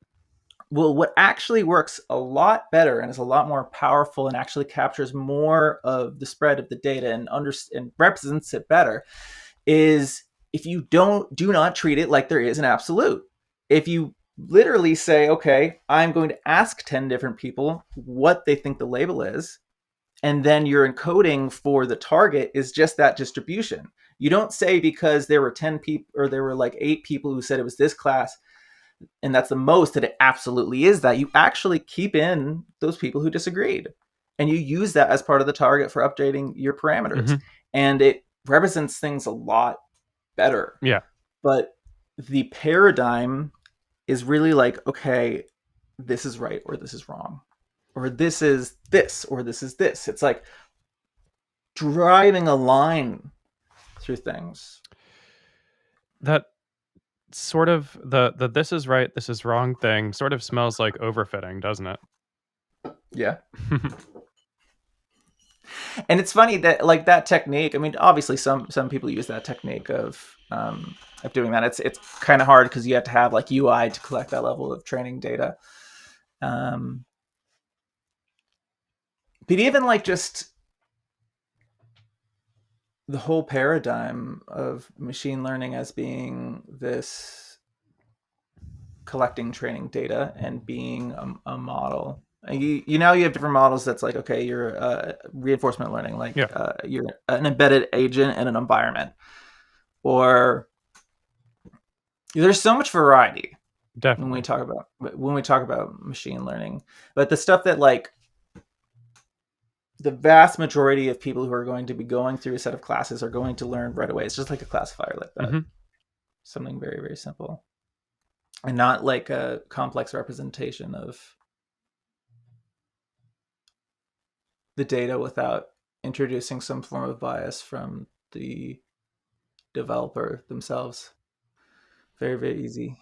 Speaker 1: Well, what actually works a lot better and is a lot more powerful and actually captures more of the spread of the data and represents it better is if you do not treat it like there is an absolute. If you literally say, okay, I'm going to ask 10 different people what they think the label is, and then your encoding for the target is just that distribution. You don't say because there were 10 people or there were like 8 people who said it was this class, and that's the most, that it absolutely is that. You actually keep in those people who disagreed, and you use that as part of the target for updating your parameters.
Speaker 2: Mm-hmm.
Speaker 1: And it represents things a lot better.
Speaker 2: Yeah.
Speaker 1: But the paradigm is really like, okay, this is right or this is wrong, or this is this or this is this. It's like driving a line through things.
Speaker 2: That sort of the this is right, this is wrong thing sort of smells like overfitting, doesn't it?
Speaker 1: Yeah. And it's funny that like that technique, I mean, obviously some people use that technique of doing that. It's kind of hard because you have to have like UI to collect that level of training data. But even like just the whole paradigm of machine learning as being this collecting training data and being a model. You now you have different models that's like, okay, you're reinforcement learning, like
Speaker 2: Yeah.
Speaker 1: you're an embedded agent in an environment, or there's so much variety when
Speaker 2: Definitely.
Speaker 1: we talk about machine learning. But the stuff that like the vast majority of people who are going to be going through a set of classes are going to learn right away. It's just like a classifier like that.
Speaker 2: Mm-hmm.
Speaker 1: Something very, very simple. And not like a complex representation of the data without introducing some form of bias from the developer themselves. Very, very easy.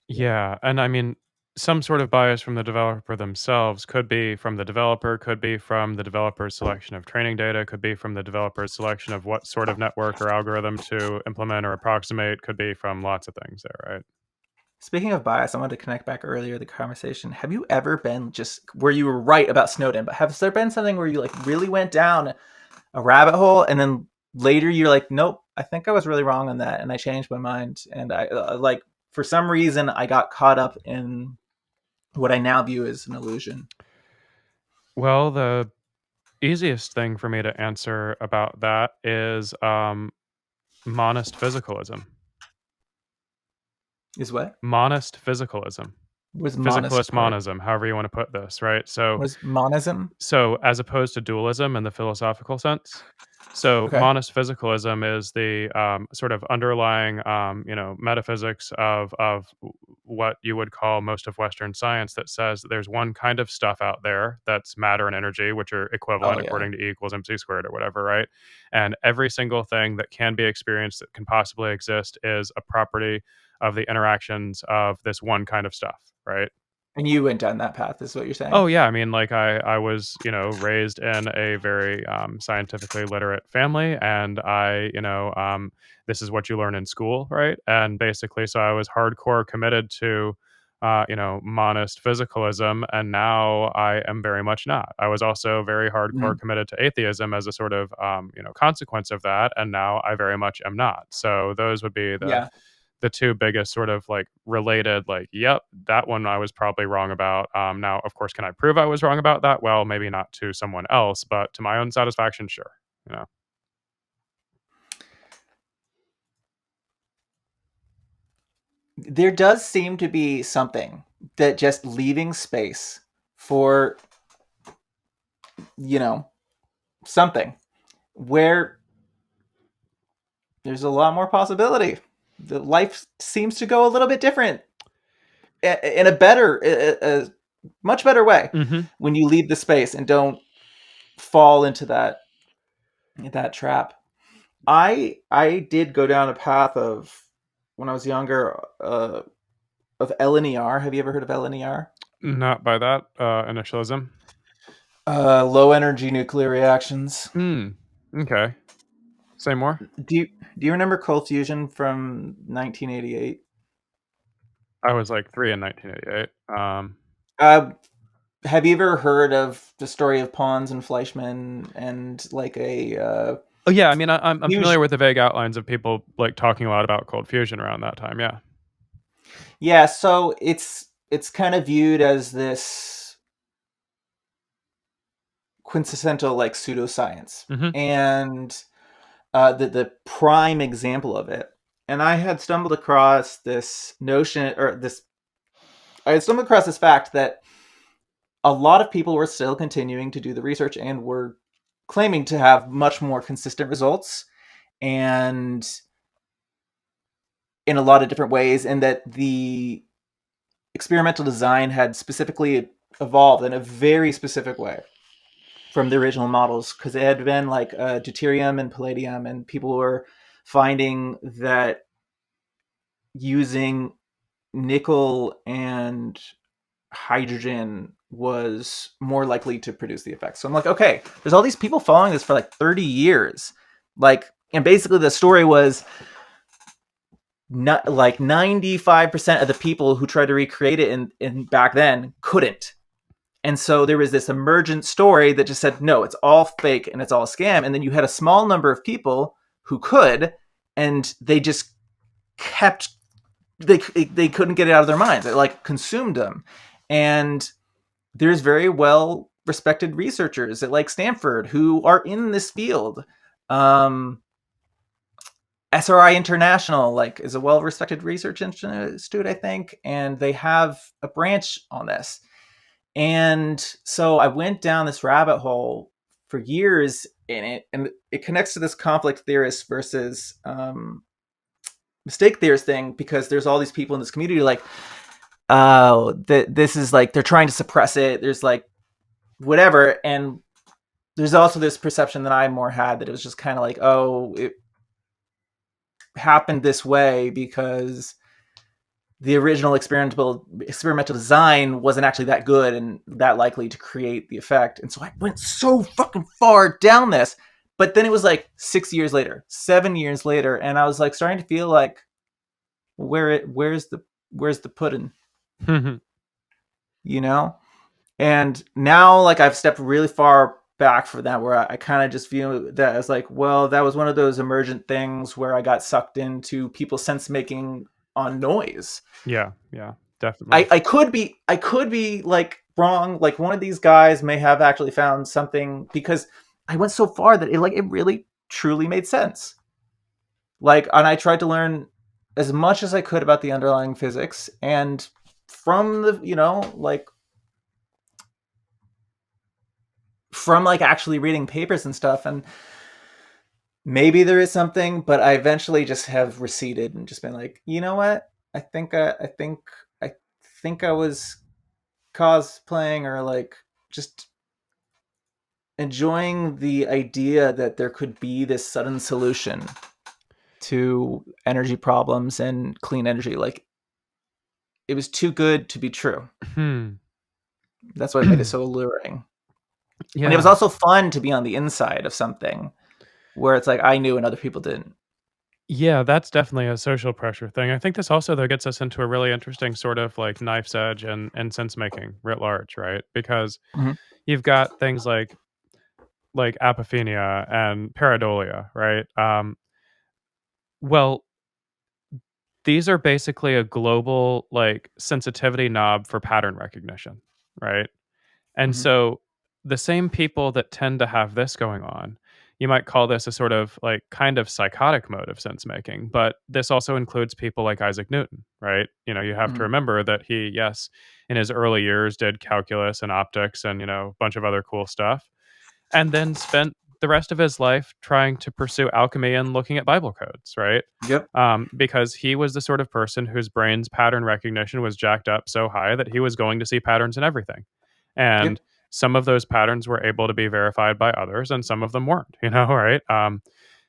Speaker 2: Yeah, and I mean, some sort of bias from the developer themselves could be from the developer, could be from the developer's selection of training data, could be from the developer's selection of what sort of network or algorithm to implement or approximate, could be from lots of things there, right?
Speaker 1: Speaking of bias, I wanted to connect back earlier the conversation. Have you ever been just where you were right about Snowden, but has there been something where you like really went down a rabbit hole and then later you're like, nope, I think I was really wrong on that, and I changed my mind, and I like for some reason I got caught up in what I now view as an illusion.
Speaker 2: Well, the easiest thing for me to answer about that is monist physicalism.
Speaker 1: Is what?
Speaker 2: Monist physicalism.
Speaker 1: Was monist
Speaker 2: Physicalist
Speaker 1: part?
Speaker 2: monism, however you want to put this, right? So
Speaker 1: Was monism?
Speaker 2: So, as opposed to dualism in the philosophical sense, so
Speaker 1: Okay.
Speaker 2: monist physicalism is the sort of underlying, metaphysics of what you would call most of Western science that says that there's one kind of stuff out there that's matter and energy, which are
Speaker 1: Oh
Speaker 2: equivalent
Speaker 1: yeah.
Speaker 2: according to E equals mc squared or whatever, right? And every single thing that can be experienced that can possibly exist is a property of the interactions of this one kind of stuff, right?
Speaker 1: And you went down that path, is what you're saying?
Speaker 2: Oh yeah, I mean, like I was, raised in a very scientifically literate family, and this is what you learn in school, right? And basically, so I was hardcore committed to, monist physicalism, and now I am very much not. I was also very hardcore
Speaker 1: Mm.
Speaker 2: committed to atheism as a sort of, consequence of that, and now I very much am not. So those would be
Speaker 1: Yeah.
Speaker 2: the two biggest sort of like related, like, yep, that one I was probably wrong about. Now, of course, can I prove I was wrong about that? Well, maybe not to someone else, but to my own satisfaction, sure. You know.
Speaker 1: There does seem to be something that just leaving space for, you know, something where there's a lot more possibility. The life seems to go a little bit different in a better, a much better way
Speaker 2: Mm-hmm.
Speaker 1: when you leave the space and don't fall into that trap. I did go down a path of when I was younger of LNER. Have you ever heard of LNER?
Speaker 2: Not by that initialism.
Speaker 1: Low energy nuclear reactions.
Speaker 2: Hmm. Okay. Say more.
Speaker 1: Do you remember cold fusion from 1988?
Speaker 2: I was like 3 in 1988.
Speaker 1: Uh, have you ever heard of the story of Pons and Fleischmann and like a
Speaker 2: Oh yeah, I mean, I'm
Speaker 1: fusion?
Speaker 2: familiar with the vague outlines of people like talking a lot about cold fusion around that time. Yeah.
Speaker 1: Yeah, so it's kind of viewed as this quintessential like pseudoscience,
Speaker 2: Mm-hmm.
Speaker 1: and the prime example of it. And I had stumbled across this notion, or this I had stumbled across this fact that a lot of people were still continuing to do the research and were claiming to have much more consistent results and in a lot of different ways, and that the experimental design had specifically evolved in a very specific way from the original models, because it had been like deuterium and palladium, and people were finding that using nickel and hydrogen was more likely to produce the effect. So I'm like, okay, there's all these people following this for like 30 years. Like, and basically the story was not like 95% of the people who tried to recreate it in back then couldn't. And so there was this emergent story that just said, no, it's all fake and it's all a scam. And then you had a small number of people who could, and they just kept they couldn't get it out of their minds. It like consumed them. And there's very well respected researchers at like Stanford who are in this field. SRI International like is a well respected research institute, I think, and they have a branch on this. And so I went down this rabbit hole for years in it, and it connects to this conflict theorist versus mistake theorist thing, because there's all these people in this community like, oh, this is like they're trying to suppress it. There's like whatever, and there's also this perception that I more had that it was just kind of like, oh, it happened this way because the original experimental design wasn't actually that good and that likely to create the effect. And so I went so fucking far down this. But then it was like 6 years later, 7 years later, and I was like starting to feel like, where's the pudding? You know? And now like I've stepped really far back from that, where I kind of just view that as like, well, that was one of those emergent things where I got sucked into people's sense making on noise.
Speaker 2: Yeah, definitely.
Speaker 1: I could be like wrong. Like one of these guys may have actually found something, because I went so far that it really truly made sense. Like, and I tried to learn as much as I could about the underlying physics, and from the, from like actually reading papers and stuff, and maybe there is something, but I eventually just have receded and just been like, you know what? I think I was cosplaying, or like just enjoying the idea that there could be this sudden solution to energy problems and clean energy. Like, it was too good to be true. That's what made it so alluring. Yeah. And it was also fun to be on the inside of something where it's like I knew and other people didn't.
Speaker 2: Yeah, that's definitely a social pressure thing. I think this also, though, gets us into a really interesting sort of like knife's edge and sense making writ large, right? Because you've got things like apophenia and pareidolia, right? Well, these are basically a global like sensitivity knob for pattern recognition, right? And so the same people that tend to have this going on, you might call this a sort of like kind of psychotic mode of sense making, but this also includes people like Isaac Newton, right? You know, you have to remember that he, yes, in his early years did calculus and optics and, a bunch of other cool stuff, and then spent the rest of his life trying to pursue alchemy and looking at Bible codes, right?
Speaker 1: Yep.
Speaker 2: Because he was the sort of person whose brain's pattern recognition was jacked up so high that he was going to see patterns in everything. And some of those patterns were able to be verified by others, and some of them weren't, right?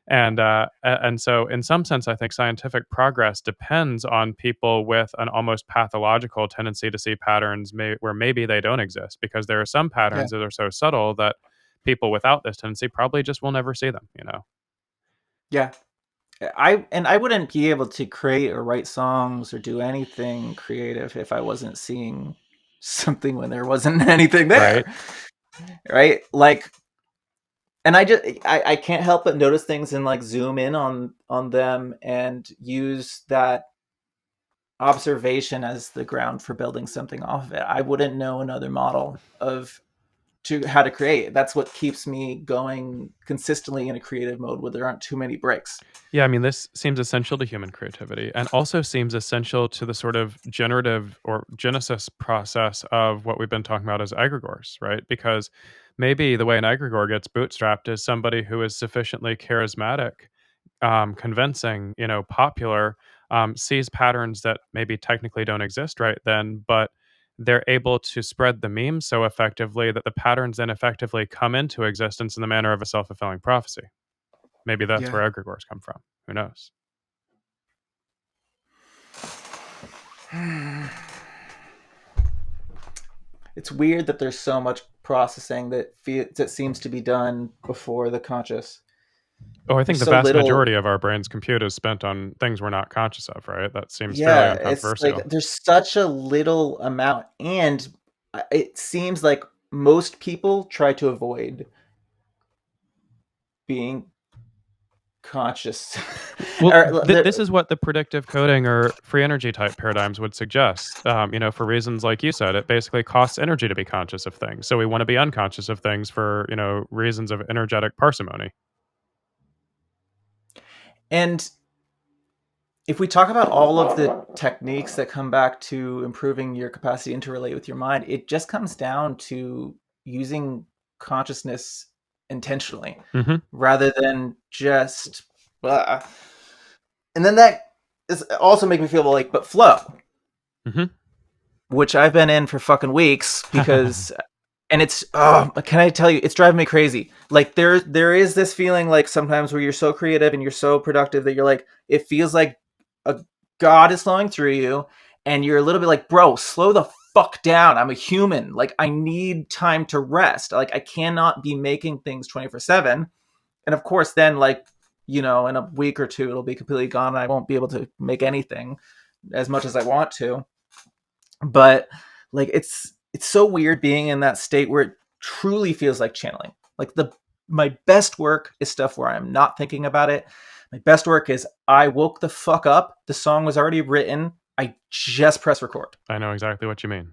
Speaker 2: And so in some sense, I think scientific progress depends on people with an almost pathological tendency to see patterns where maybe they don't exist, because there are some patterns that are so subtle that people without this tendency probably just will never see them,
Speaker 1: Yeah. I wouldn't be able to create or write songs or do anything creative if I wasn't seeing something when there wasn't anything there. Right? Like, and I can't help but notice things and like zoom in on them and use that observation as the ground for building something off of it. I wouldn't know another model of how to create. That's what keeps me going consistently in a creative mode where there aren't too many breaks.
Speaker 2: Yeah, I mean, this seems essential to human creativity, and also seems essential to the sort of generative or genesis process of what we've been talking about as egregores, right? Because maybe the way an egregore gets bootstrapped is somebody who is sufficiently charismatic, convincing, popular, sees patterns that maybe technically don't exist right then, but they're able to spread the meme so effectively that the patterns then effectively come into existence in the manner of a self-fulfilling prophecy. Maybe that's where egregores come from. Who knows?
Speaker 1: It's weird that there's so much processing that seems to be done before the conscious.
Speaker 2: Oh, I think the vast majority of our brain's compute is spent on things we're not conscious of, right? That seems fairly uncontroversial.
Speaker 1: It's like there's such a little amount, and it seems like most people try to avoid being conscious.
Speaker 2: Well, this is what the predictive coding or free energy type paradigms would suggest. For reasons like you said, it basically costs energy to be conscious of things. So we want to be unconscious of things for, reasons of energetic parsimony.
Speaker 1: And if we talk about all of the techniques that come back to improving your capacity to interrelate with your mind, it just comes down to using consciousness intentionally rather than just and then that is also make me feel like, but flow, which I've been in for fucking weeks because and it's can I tell you, it's driving me crazy. Like there is this feeling like sometimes where you're so creative and you're so productive that you're like, it feels like a god is flowing through you, and you're a little bit like, bro, slow the fuck down. I'm a human. Like, I need time to rest. Like, I cannot be making things 24/7. And of course, then like, in a week or two, it'll be completely gone and I won't be able to make anything as much as I want to. But like, it's so weird being in that state where it truly feels like channeling. Like my best work is stuff where I'm not thinking about it. My best work is I woke the fuck up. The song was already written. I just press record.
Speaker 2: I know exactly what you mean.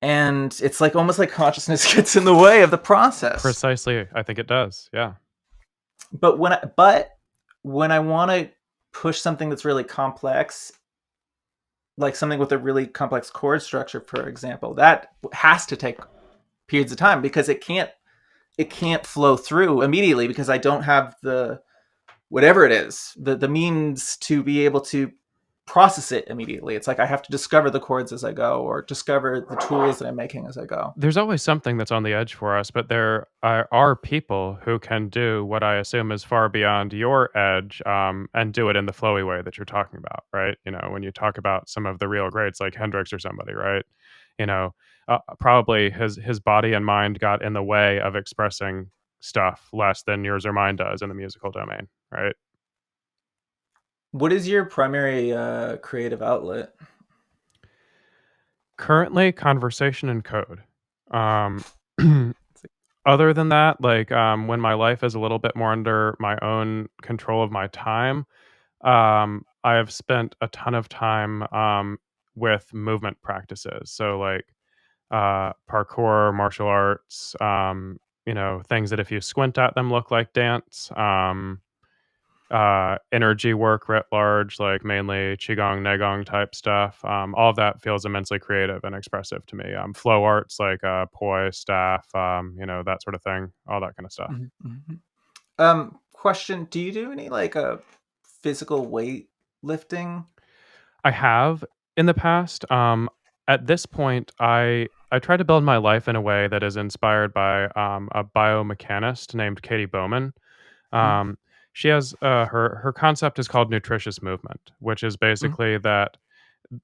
Speaker 1: And it's like almost like consciousness gets in the way of the process.
Speaker 2: Precisely. I think it does. Yeah.
Speaker 1: But when I want to push something that's really complex, like something with a really complex chord structure, for example, that has to take periods of time because it can't flow through immediately because I don't have the whatever it is, the means to be able to process it immediately. It's like I have to discover the chords as I go or discover the tools that I'm making as I go.
Speaker 2: There's always something that's on the edge for us, but there are people who can do what I assume is far beyond your edge, and do it in the flowy way that you're talking about, right? When you talk about some of the real greats like Hendrix or somebody, right? Probably his body and mind got in the way of expressing stuff less than yours or mine does in the musical domain, right?
Speaker 1: What is your primary creative outlet?
Speaker 2: Currently, conversation and code. Other than that, like when my life is a little bit more under my own control of my time, I have spent a ton of time with movement practices. So like parkour, martial arts, things that if you squint at them look like dance. Energy work writ large, like mainly qigong, negong type stuff. All of that feels immensely creative and expressive to me. Flow arts like poi, staff, that sort of thing, all that kind of stuff.
Speaker 1: Question: do you do any like physical weight lifting?
Speaker 2: I have in the past. At this point, I try to build my life in a way that is inspired by a biomechanist named Katie Bowman. She has her concept is called nutritious movement, which is basically that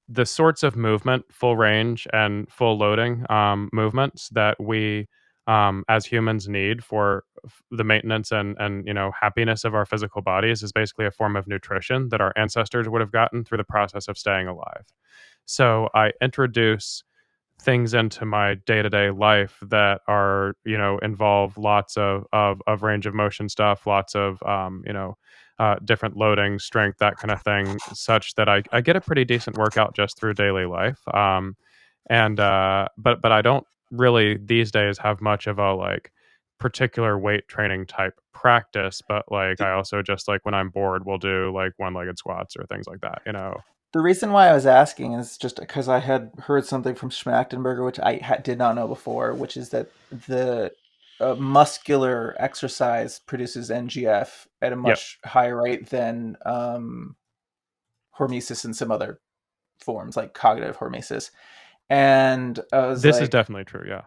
Speaker 2: the sorts of movement, full range and full loading movements that we as humans need for the maintenance and happiness of our physical bodies is basically a form of nutrition that our ancestors would have gotten through the process of staying alive. So I introduce things into my day-to-day life that are involve lots of range of motion stuff, lots of different loading, strength, that kind of thing, such that I get a pretty decent workout just through daily life. But I don't really these days have much of a like particular weight training type practice, but like I also just like when I'm bored will do like one-legged squats or things like that.
Speaker 1: The reason why I was asking is just because I had heard something from Schmachtenberger, which I did not know before, which is that the muscular exercise produces NGF at a much higher rate than hormesis and some other forms, like cognitive hormesis. And
Speaker 2: this is definitely true, yeah.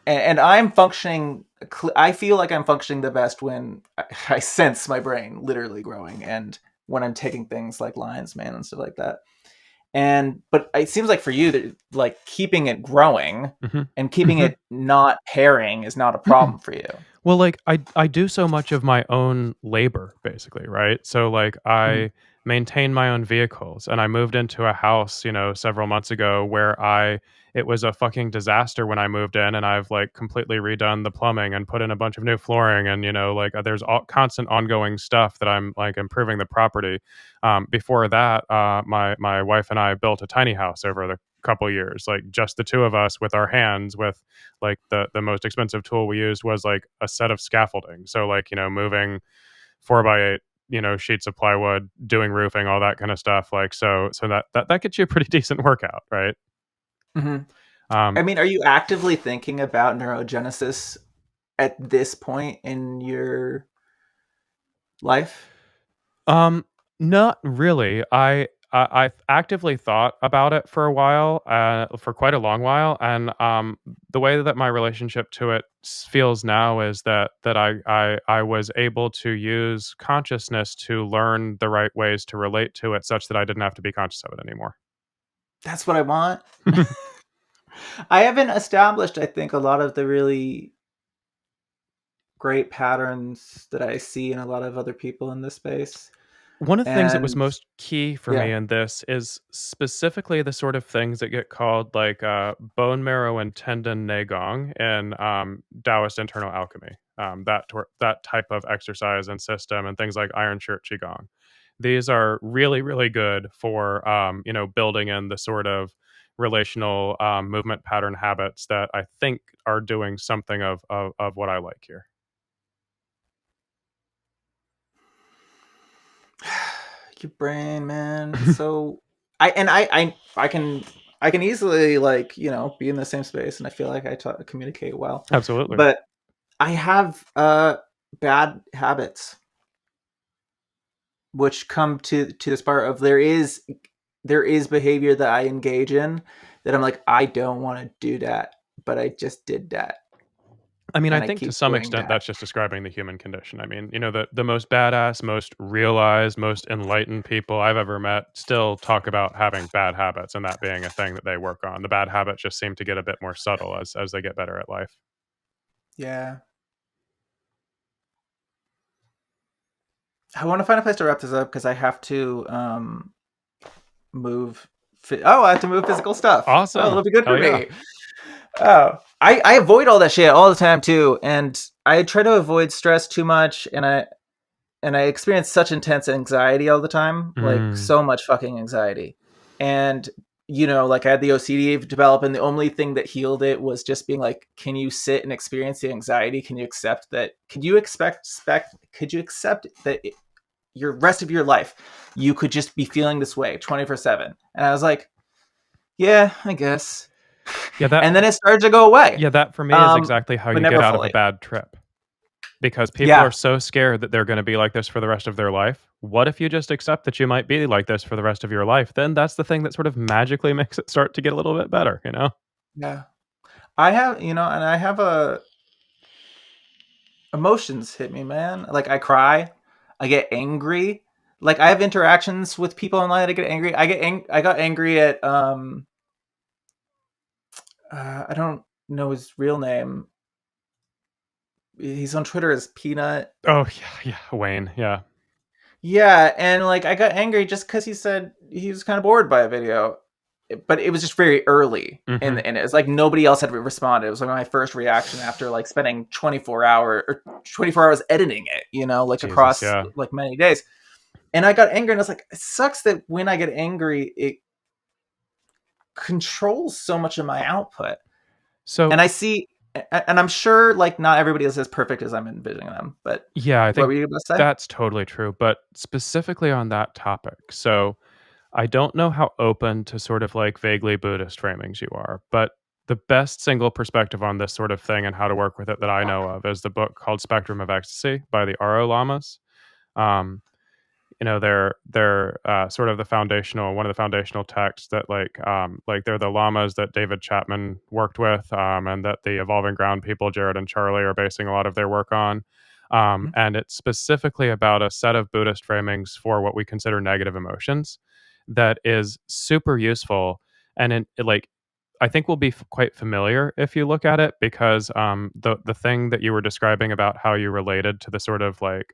Speaker 1: And I'm functioning, I feel like I'm functioning the best when I sense my brain literally growing and when I'm taking things like lion's mane and stuff like that. But it seems like for you that like keeping it growing and keeping it not pairing is not a problem for you.
Speaker 2: Well, like I do so much of my own labor basically, right? So like I maintain my own vehicles. And I moved into a house, several months ago where it was a fucking disaster when I moved in, and I've like completely redone the plumbing and put in a bunch of new flooring, and like there's all constant ongoing stuff that I'm like improving the property. Before that, my wife and I built a tiny house over the couple years, like just the two of us with our hands, with like the most expensive tool we used was like a set of scaffolding. So like, moving 4x8 sheets of plywood, doing roofing, all that kind of stuff, like so that gets you a pretty decent workout, right?
Speaker 1: hmm
Speaker 2: um
Speaker 1: I mean, are you actively thinking about neurogenesis at this point in your life?
Speaker 2: not really. I've actively thought about it for a while, for quite a long while, and the way that my relationship to it feels now is that I was able to use consciousness to learn the right ways to relate to it, such that I didn't have to be conscious of it anymore.
Speaker 1: That's what I want. I haven't established, I think, a lot of the really great patterns that I see in a lot of other people in this space.
Speaker 2: One of the things that was
Speaker 1: And
Speaker 2: most key for
Speaker 1: yeah.
Speaker 2: me in this is specifically the sort of things that get called like bone marrow and tendon Neigong in Taoist internal alchemy. That type of exercise and system, and things like Iron Shirt Qigong. These are really, really good for building in the sort of relational movement pattern habits that I think are doing something of what I like here.
Speaker 1: Your brain, man. So I can easily like, be in the same space, and I feel like communicate well.
Speaker 2: Absolutely.
Speaker 1: But I have bad habits which come to this part of there is behavior that I engage in that I'm like, I don't want to do that, but I just did that,
Speaker 2: I mean, I
Speaker 1: and I
Speaker 2: think to
Speaker 1: keep
Speaker 2: some
Speaker 1: doing
Speaker 2: extent
Speaker 1: that.
Speaker 2: that's just describing the human condition. I mean, the most badass, most realized, most enlightened people I've ever met still talk about having bad habits and that being a thing that they work on. The bad habits just seem to get a bit more subtle as they get better at life.
Speaker 1: Yeah. I want to find a place to wrap this up because I have to move. I have to move physical stuff. Oh,
Speaker 2: Awesome.
Speaker 1: it'll be good
Speaker 2: Hell
Speaker 1: for
Speaker 2: yeah.
Speaker 1: me. Oh, I avoid all that shit all the time too, and I try to avoid stress too much, and I experience such intense anxiety all the time, like
Speaker 2: Mm.
Speaker 1: so much fucking anxiety, and like I had the OCD develop, and the only thing that healed it was just being like, can you sit and experience the anxiety? Can you accept that? Could you accept that your rest of your life you could just be feeling this way 24/7? And I was like, yeah, I guess.
Speaker 2: Yeah, that
Speaker 1: And then it started to go away.
Speaker 2: that for me is exactly how
Speaker 1: But
Speaker 2: you get
Speaker 1: never
Speaker 2: out of a
Speaker 1: fully.
Speaker 2: bad trip. Because people are
Speaker 1: Yeah.
Speaker 2: so scared that they're going to be like this for the rest of their life. What if you just accept that you might be like this for the rest of your life? Then that's the thing that sort of magically makes it start to get a little bit better.
Speaker 1: Yeah. I have, and I have emotions hit me, man. Like I cry, I get angry. Like I have interactions with people online. I get angry. I got angry at I don't know his real name. He's on Twitter as Peanut.
Speaker 2: Oh yeah, Wayne. Yeah.
Speaker 1: Yeah, and like I got angry just because he said he was kind of bored by a video, but it was just very early,
Speaker 2: Hmm.
Speaker 1: and it was like nobody else had responded. It was like my first reaction after like spending 24 hours editing it, like
Speaker 2: Jesus.
Speaker 1: across
Speaker 2: Yeah.
Speaker 1: like many days. And I got angry, and I was like, it sucks that when I get angry, it controls so much of my output.
Speaker 2: So
Speaker 1: And I see, and I'm sure like not everybody is as perfect as I'm envisioning them. But
Speaker 2: yeah, I
Speaker 1: what
Speaker 2: think
Speaker 1: were you about to say?
Speaker 2: that's totally true. But specifically on that topic, so I don't know how open to sort of like vaguely Buddhist framings you are, but the best single perspective on this sort of thing and how to work with it that I know of is the book called Spectrum of Ecstasy by the Aro Lamas. Um, they're sort of one of the foundational texts that like they're the lamas that David Chapman worked with, and that the Evolving Ground people, Jared and Charlie, are basing a lot of their work on. And it's specifically about a set of Buddhist framings for what we consider negative emotions that is super useful, and like I think will be quite familiar if you look at it, because the thing that you were describing about how you related to the sort of like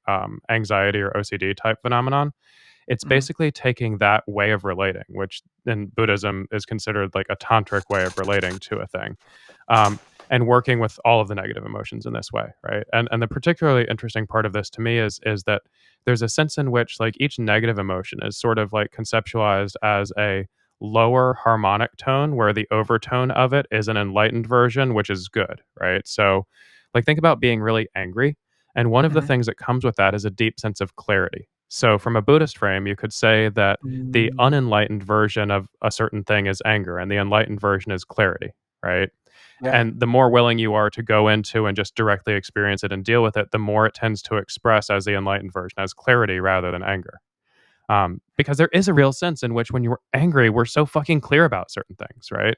Speaker 2: anxiety or OCD type phenomenon, It's
Speaker 1: Mhm.
Speaker 2: basically taking that way of relating, which in Buddhism is considered like a tantric way of relating to a thing, and working with all of the negative emotions in this way, right? And the particularly interesting part of this to me is that there's a sense in which like each negative emotion is sort of like conceptualized as a lower harmonic tone where the overtone of it is an enlightened version, which is good, right? So like think about being really angry, and one of the
Speaker 1: Mhm.
Speaker 2: things that comes with that is a deep sense of clarity. So from a Buddhist frame, you could say that the
Speaker 1: Mm.
Speaker 2: unenlightened version of a certain thing is anger and the enlightened version is clarity, right?
Speaker 1: Yeah.
Speaker 2: And the more willing you are to go into and just directly experience it and deal with it, the more it tends to express as the enlightened version, as clarity rather than anger. Because there is a real sense in which when you're angry, we're so fucking clear about certain things, right?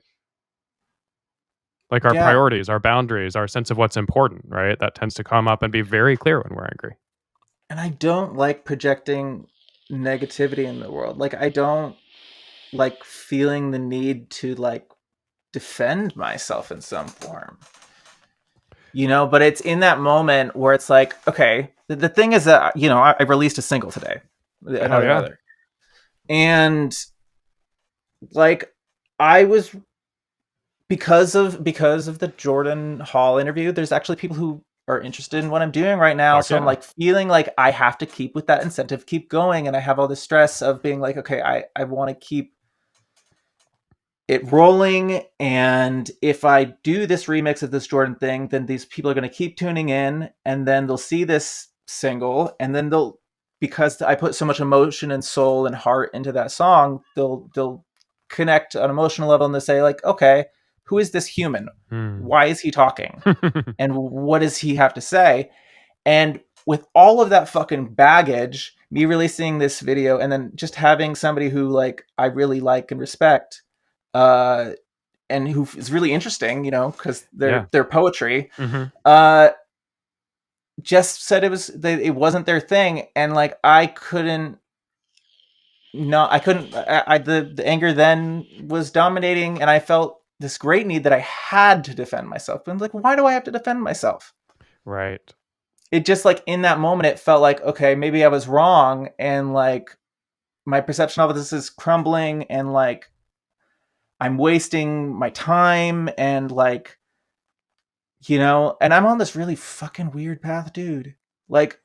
Speaker 2: Like our
Speaker 1: Yeah.
Speaker 2: priorities, our boundaries, our sense of what's important, right? That tends to come up and be very clear when we're angry.
Speaker 1: And I don't like projecting negativity in the world. Like I don't like feeling the need to like defend myself in some form. But it's in that moment where it's like, okay, the thing is that I released a single today,
Speaker 2: Hell yeah.
Speaker 1: another, and like I was because of the Jordan Hall interview. There's actually people who are interested in what I'm doing right now,
Speaker 2: Fuck
Speaker 1: so I'm
Speaker 2: yeah.
Speaker 1: like feeling like I have to keep with that incentive, keep going, and I have all this stress of being like, okay, I want to keep it rolling, and if I do this remix of this Jordan thing, then these people are going to keep tuning in, and then they'll see this single, and then they'll, because I put so much emotion and soul and heart into that song, they'll connect on an emotional level, and they'll say like, okay, who is this human?
Speaker 2: Hmm.
Speaker 1: Why is he talking? And what does he have to say? And with all of that fucking baggage, me releasing this video and then just having somebody who like I really like and respect, uh, and who is really interesting, because
Speaker 2: Yeah.
Speaker 1: their poetry,
Speaker 2: Hmm.
Speaker 1: uh, just said it wasn't their thing, and like I couldn't. No, I couldn't. The anger then was dominating, and I felt this great need that I had to defend myself. And like, why do I have to defend myself?
Speaker 2: Right.
Speaker 1: It just like in that moment, it felt like, okay, maybe I was wrong, and like my perception of this is crumbling, and like I'm wasting my time, and like and I'm on this really fucking weird path, dude. Like,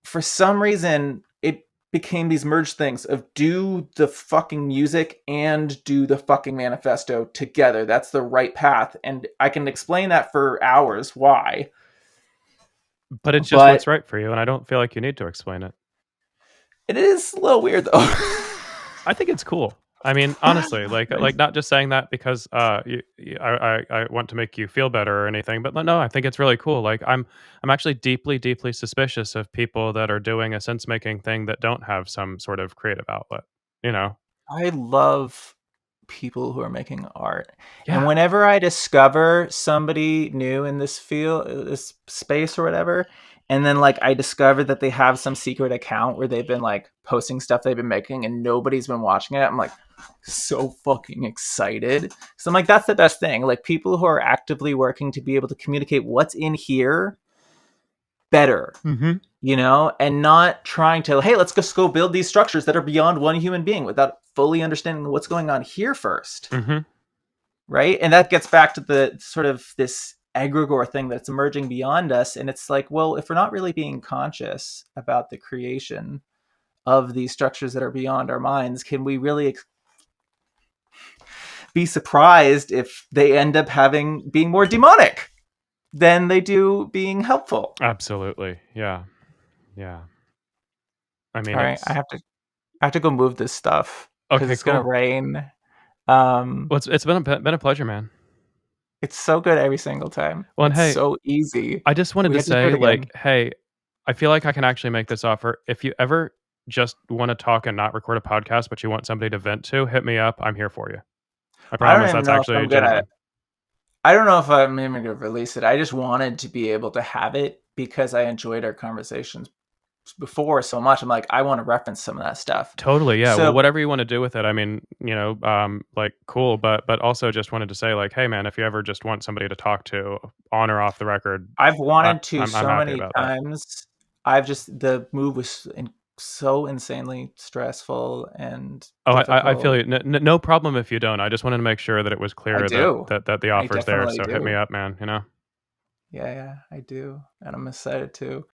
Speaker 1: for some reason, it became these merged things of do the fucking music and do the fucking manifesto together. That's the right path. And I can explain that for hours why.
Speaker 2: But it's just
Speaker 1: But
Speaker 2: what's right for you, and I don't feel like you need to explain it.
Speaker 1: it is a little weird, though.
Speaker 2: I think it's cool. I mean, honestly, like not just saying that because I want to make you feel better or anything, but no, I think it's really cool. Like I'm actually deeply deeply suspicious of people that are doing a sense making thing that don't have some sort of creative outlet. You know?
Speaker 1: I love people who are making art. And
Speaker 2: Yeah.
Speaker 1: whenever I discover somebody new in this field, this space or whatever, and then like I discover that they have some secret account where they've been like posting stuff they've been making and nobody's been watching it, I'm like so fucking excited. So I'm like, that's the best thing. Like people who are actively working to be able to communicate what's in here better,
Speaker 2: Mm-hmm.
Speaker 1: and not trying to, hey, let's just go build these structures that are beyond one human being without fully understanding what's going on here first.
Speaker 2: Mm-hmm.
Speaker 1: Right. And that gets back to the sort of this egregore thing that's emerging beyond us. And it's like, well, if we're not really being conscious about the creation of these structures that are beyond our minds, can we really be surprised if they end up being more demonic than they do being helpful?
Speaker 2: Absolutely. Yeah. Yeah. I mean,
Speaker 1: All right, I
Speaker 2: it's
Speaker 1: have to go move this stuff because
Speaker 2: okay.
Speaker 1: it's gonna
Speaker 2: Cool.
Speaker 1: rain.
Speaker 2: Well, it's been a pleasure, man.
Speaker 1: It's so good every single time.
Speaker 2: Well, and
Speaker 1: It's
Speaker 2: hey,
Speaker 1: so easy.
Speaker 2: I just wanted
Speaker 1: We
Speaker 2: to
Speaker 1: have to do it
Speaker 2: say, like,
Speaker 1: again.
Speaker 2: hey, I feel like I can actually make this offer. If you ever just want to talk and not record a podcast, but you want somebody to vent to, hit me up. I'm here for you. I
Speaker 1: I don't
Speaker 2: promise
Speaker 1: even
Speaker 2: that's
Speaker 1: know if
Speaker 2: actually
Speaker 1: I'm gonna.
Speaker 2: genuine.
Speaker 1: I don't know if I'm even gonna release it. I just wanted to be able to have it because I enjoyed our conversations before so much. I'm like, I want to reference some of that stuff.
Speaker 2: Totally, yeah. Well,
Speaker 1: So
Speaker 2: whatever you want to do with it. I mean, like cool, but also just wanted to say, like, hey, man, if you ever just want somebody to talk to on or off the record,
Speaker 1: I've wanted to
Speaker 2: I'm
Speaker 1: so
Speaker 2: happy
Speaker 1: many
Speaker 2: about that.
Speaker 1: times. I've just the move was so insanely stressful and
Speaker 2: Oh, I
Speaker 1: difficult.
Speaker 2: feel you. No problem if you don't. I just wanted to make sure that it was
Speaker 1: I
Speaker 2: clear
Speaker 1: do.
Speaker 2: that the
Speaker 1: I
Speaker 2: offer's there.
Speaker 1: definitely
Speaker 2: So hit me
Speaker 1: do.
Speaker 2: up, man.
Speaker 1: Yeah, I do. And I'm excited to